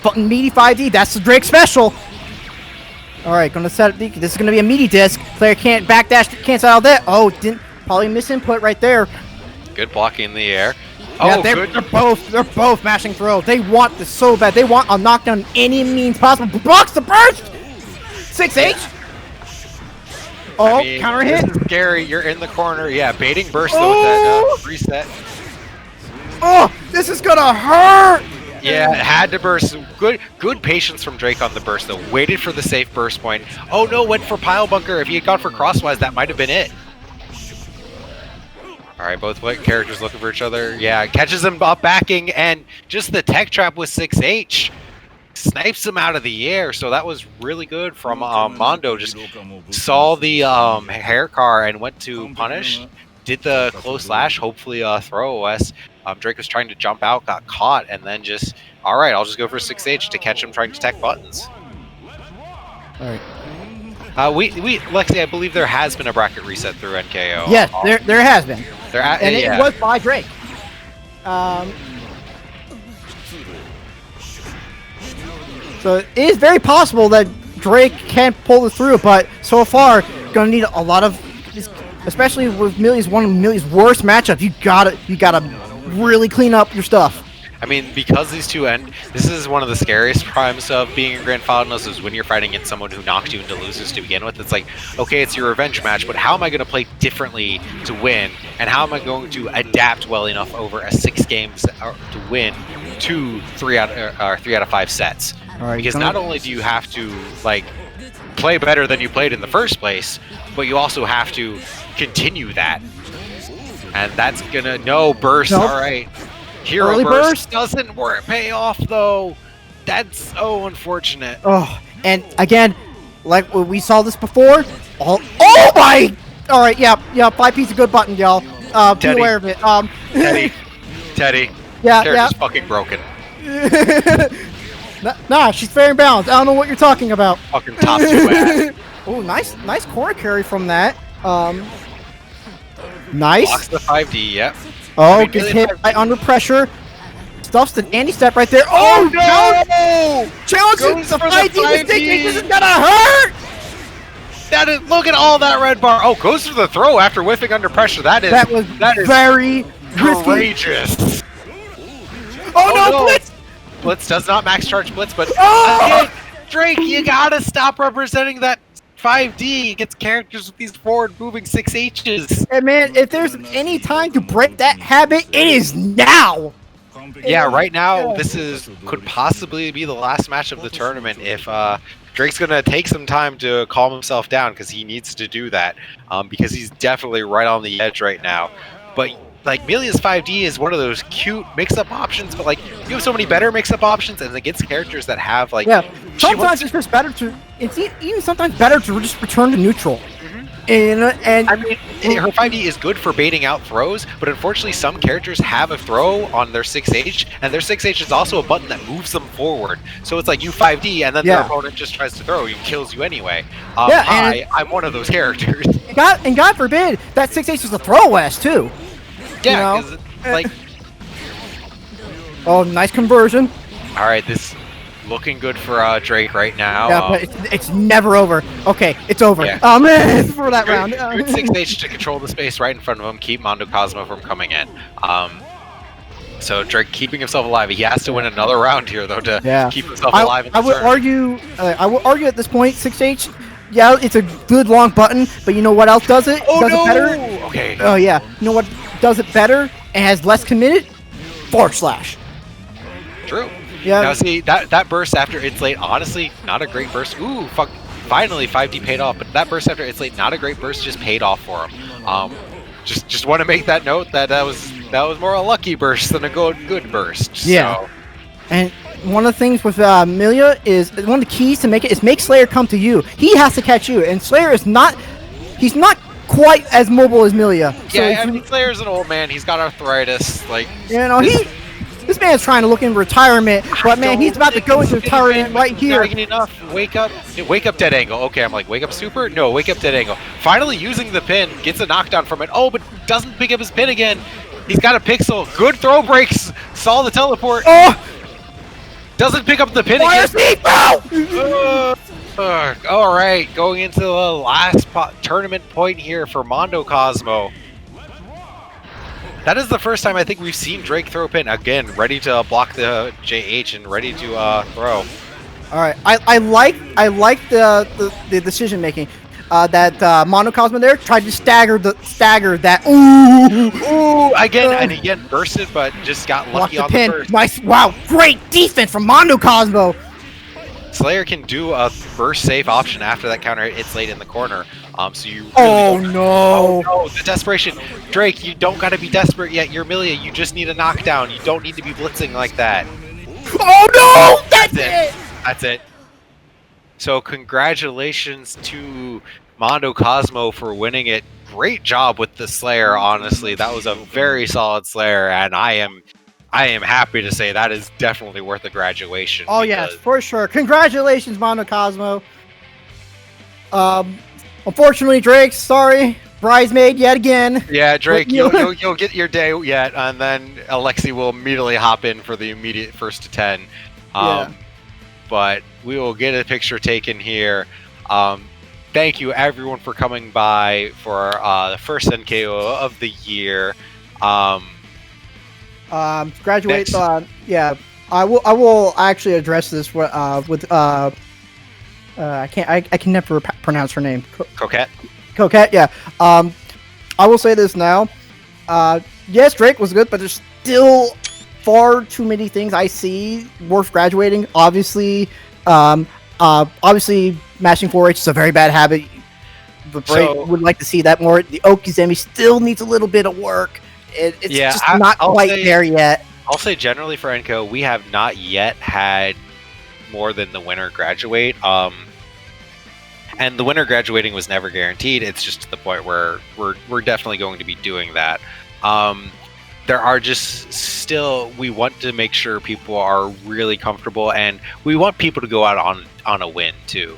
Button meaty 5D. That's the Drake special. All right, gonna set it. This is gonna be a meaty disc. Player can't backdash, cancel out of that. Oh, didn't probably miss input right there. Good blocking in the air. Yeah, they're both mashing throw. They want this so bad. They want a knockdown any means possible. Blocks the burst. 6H. Oh, I mean, counter hit. This is scary. You're in the corner. Yeah, baiting burst though with that reset. Oh, this is gonna hurt. Yeah, it had to burst. Good patience from Drake on the burst though. Waited for the safe burst point. Oh no, went for pile bunker. If he had gone for crosswise, that might have been it. All right, both characters looking for each other. Yeah, catches him up backing, and just the tech trap with 6H. Snipes him out of the air, so that was really good from Mondo. Just saw the hair car and went to punish. Did the close slash, hopefully throw OS. Drake was trying to jump out, got caught, and then just, all right, I'll just go for 6H to catch him trying to tech buttons. All right. Lexi, I believe there has been a bracket reset through NKO. Yes, there has been. And yeah. it was by Drake. So it is very possible that Drake can't pull this through, but so far, gonna need a lot of, especially with one of Millie's worst matchups. You gotta really clean up your stuff. I mean, because these two this is one of the scariest primes of being in Grand Finals is when you're fighting against someone who knocked you into losers to begin with. It's like, okay, it's your revenge match, but how am I going to play differently to win? And how am I going to adapt well enough over a 6 games to win 3 out of 5 sets? Right, because not only do you have to like play better than you played in the first place, but you also have to continue that. And that's gonna burst. Nope. All right. Hero Early burst doesn't pay off though. That's so unfortunate. Oh, and again, like we saw this before. Oh my! All right, yeah. 5P's a good button, y'all. Be aware of it. Teddy. Yeah, character's fucking broken. Nah, she's fair and balanced. I don't know what you're talking about. Fucking top 2 ass. Oh, nice corner carry from that. Nice. Blocks the 5D. Yep. Oh, gets hit under pressure. Stuffs the anti-step right there. Oh, no! Challenges the 5D with 6H. This is gonna hurt! Look at all that red bar. Oh, goes for the throw after whiffing under pressure. That is very courageous. Risky. Oh no, Blitz! Blitz does not max charge Blitz, but again, Drake, you gotta stop representing that 5D against characters with these forward moving 6Hs. And man, if there's any time to break that habit, it is now. Yeah, right now this could possibly be the last match of the tournament if Drake's gonna take some time to calm himself down because he needs to do that because he's definitely right on the edge right now. But like Melia's 5D is one of those cute mix-up options, but like you have so many better mix-up options, and against characters that have like sometimes it's just better to even sometimes better to just return to neutral. And I mean, her 5D is good for baiting out throws, but unfortunately some characters have a throw on their 6H, and their 6H is also a button that moves them forward. So it's like you 5D, and then their opponent just tries to throw you, kills you anyway. I'm one of those characters. And God forbid that 6H is a throw S too. Yeah, like. Oh, nice conversion. All right, this looking good for Drake right now. Yeah, but it's never over. Okay, it's over. Yeah. Oh man, for that round. Good 6H to control the space right in front of him, keep Mondo Cosmo from coming in. So Drake keeping himself alive. He has to win another round here though to keep himself alive. I would argue at this point 6H. Yeah, it's a good long button, but you know what else does it? Oh does no! It better? Okay. Oh yeah. You know what does it better and has less committed? Forward slash. True. Yeah. Now see that burst after it's late. Honestly, not a great burst. Ooh, fuck! Finally, 5D paid off. But that burst after it's late, not a great burst. Just paid off for him. Just want to make that note that was more a lucky burst than a good burst. Yeah. So. And one of the things with Milia is one of the keys to make it is make Slayer come to you. He has to catch you, and Slayer is not. He's not quite as mobile as Milia. So yeah, I mean, Slayer's an old man. He's got arthritis. Like this man's trying to look in retirement, but man, he's about to go into retirement right here. Enough. Wake up, dead angle. Okay, I'm like, wake up super? No, wake up dead angle. Finally using the pin, gets a knockdown from it. Oh, but doesn't pick up his pin again. He's got a pixel. Good throw breaks. Saw the teleport. Oh! Doesn't pick up the pin again. All right, going into the last tournament point here for Mondo Cosmo. That is the first time I think we've seen Drake throw pin. Again, ready to block the JH and ready to throw. All right, I like the decision making. That Mono Cosmo there tried to stagger that. Ooh, again bursted, but just got Block lucky the on the pin. burst. Nice, wow, great defense from Mono Cosmo. Slayer can do a burst safe option after that counter hit. It's late in the corner. So you really Oh don't... no! Oh no, the desperation. Drake, you don't gotta be desperate yet. You're Milia. You just need a knockdown. You don't need to be blitzing like that. Oh no! That's it! That's it. So congratulations to Mondo Cosmo for winning it. Great job with the Slayer, honestly. That was a very solid Slayer, and I am happy to say that is definitely worth a graduation. Oh yes, for sure. Congratulations, Mono Cosmo. Unfortunately, Drake, sorry, bridesmaid yet again. Yeah, Drake, you'll get your day yet, and then Alexi will immediately hop in for the immediate first to 10. Yeah. But we will get a picture taken here. Thank you everyone for coming by for the first NKO of the year. Graduate. Yeah, I will actually address this with I can never pronounce her name. Coquette. Coquette. Yeah. I will say this now. Yes, Drake was good, but there's still far too many things I see worth graduating. Obviously, mashing 4H is a very bad habit. The Drake would like to see that more. The Okizemi still needs a little bit of work. It's just not quite there yet. I'll say generally for NKO, we have not yet had more than the winner graduate. And the winner graduating was never guaranteed. It's just to the point where we're definitely going to be doing that. There are just still, we want to make sure people are really comfortable, and we want people to go out on a win too.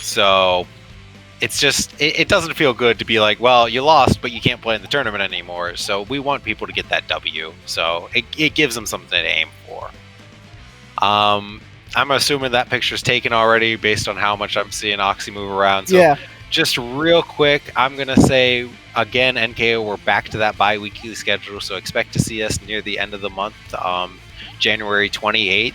So it's just, it doesn't feel good to be like, well, you lost, but you can't play in the tournament anymore. So we want people to get that W. So it gives them something to aim for. I'm assuming that picture's taken already based on how much I'm seeing Oxy move around. So yeah. Just real quick, I'm going to say, again, NKO, we're back to that bi-weekly schedule, so expect to see us near the end of the month, January 28th.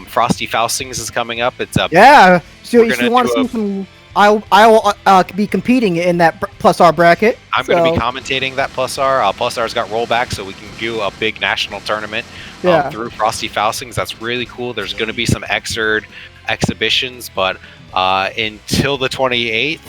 Frosty Faustings is coming up. It's up. Yeah, so if you want to see some... I will be competing in that Plus R bracket. I'm going to be commentating that Plus R. Plus R's got rollback, so we can do a big national tournament through Frosty Faustings. That's really cool. There's going to be some exhibitions, but until the 28th,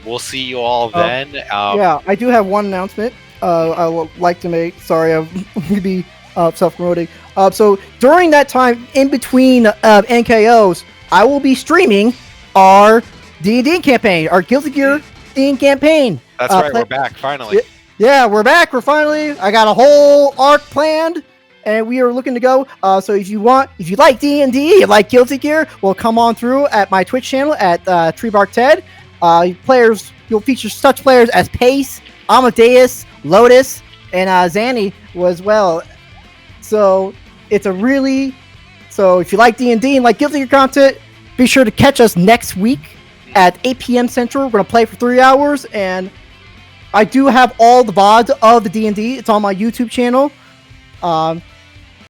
we'll see you all then. Yeah, I do have one announcement I would like to make. Sorry, I'm going to be self-promoting. So during that time, in between NKOs, I will be streaming our D&D campaign, our Guilty Gear theme campaign. That's right, we're back, finally. Yeah, we're back, we're finally, I got a whole arc planned, and we are looking to go. So if you like D&D, you like Guilty Gear, well, come on through at my Twitch channel at Treebark Ted. You'll feature such players as Pace, Amadeus, Lotus, and Zanny as well. So if you like D&D and like Guilty Gear content, be sure to catch us next week at 8 p.m. Central. We're going to play for 3 hours, and I do have all the VODs of the D&D. It's on my YouTube channel.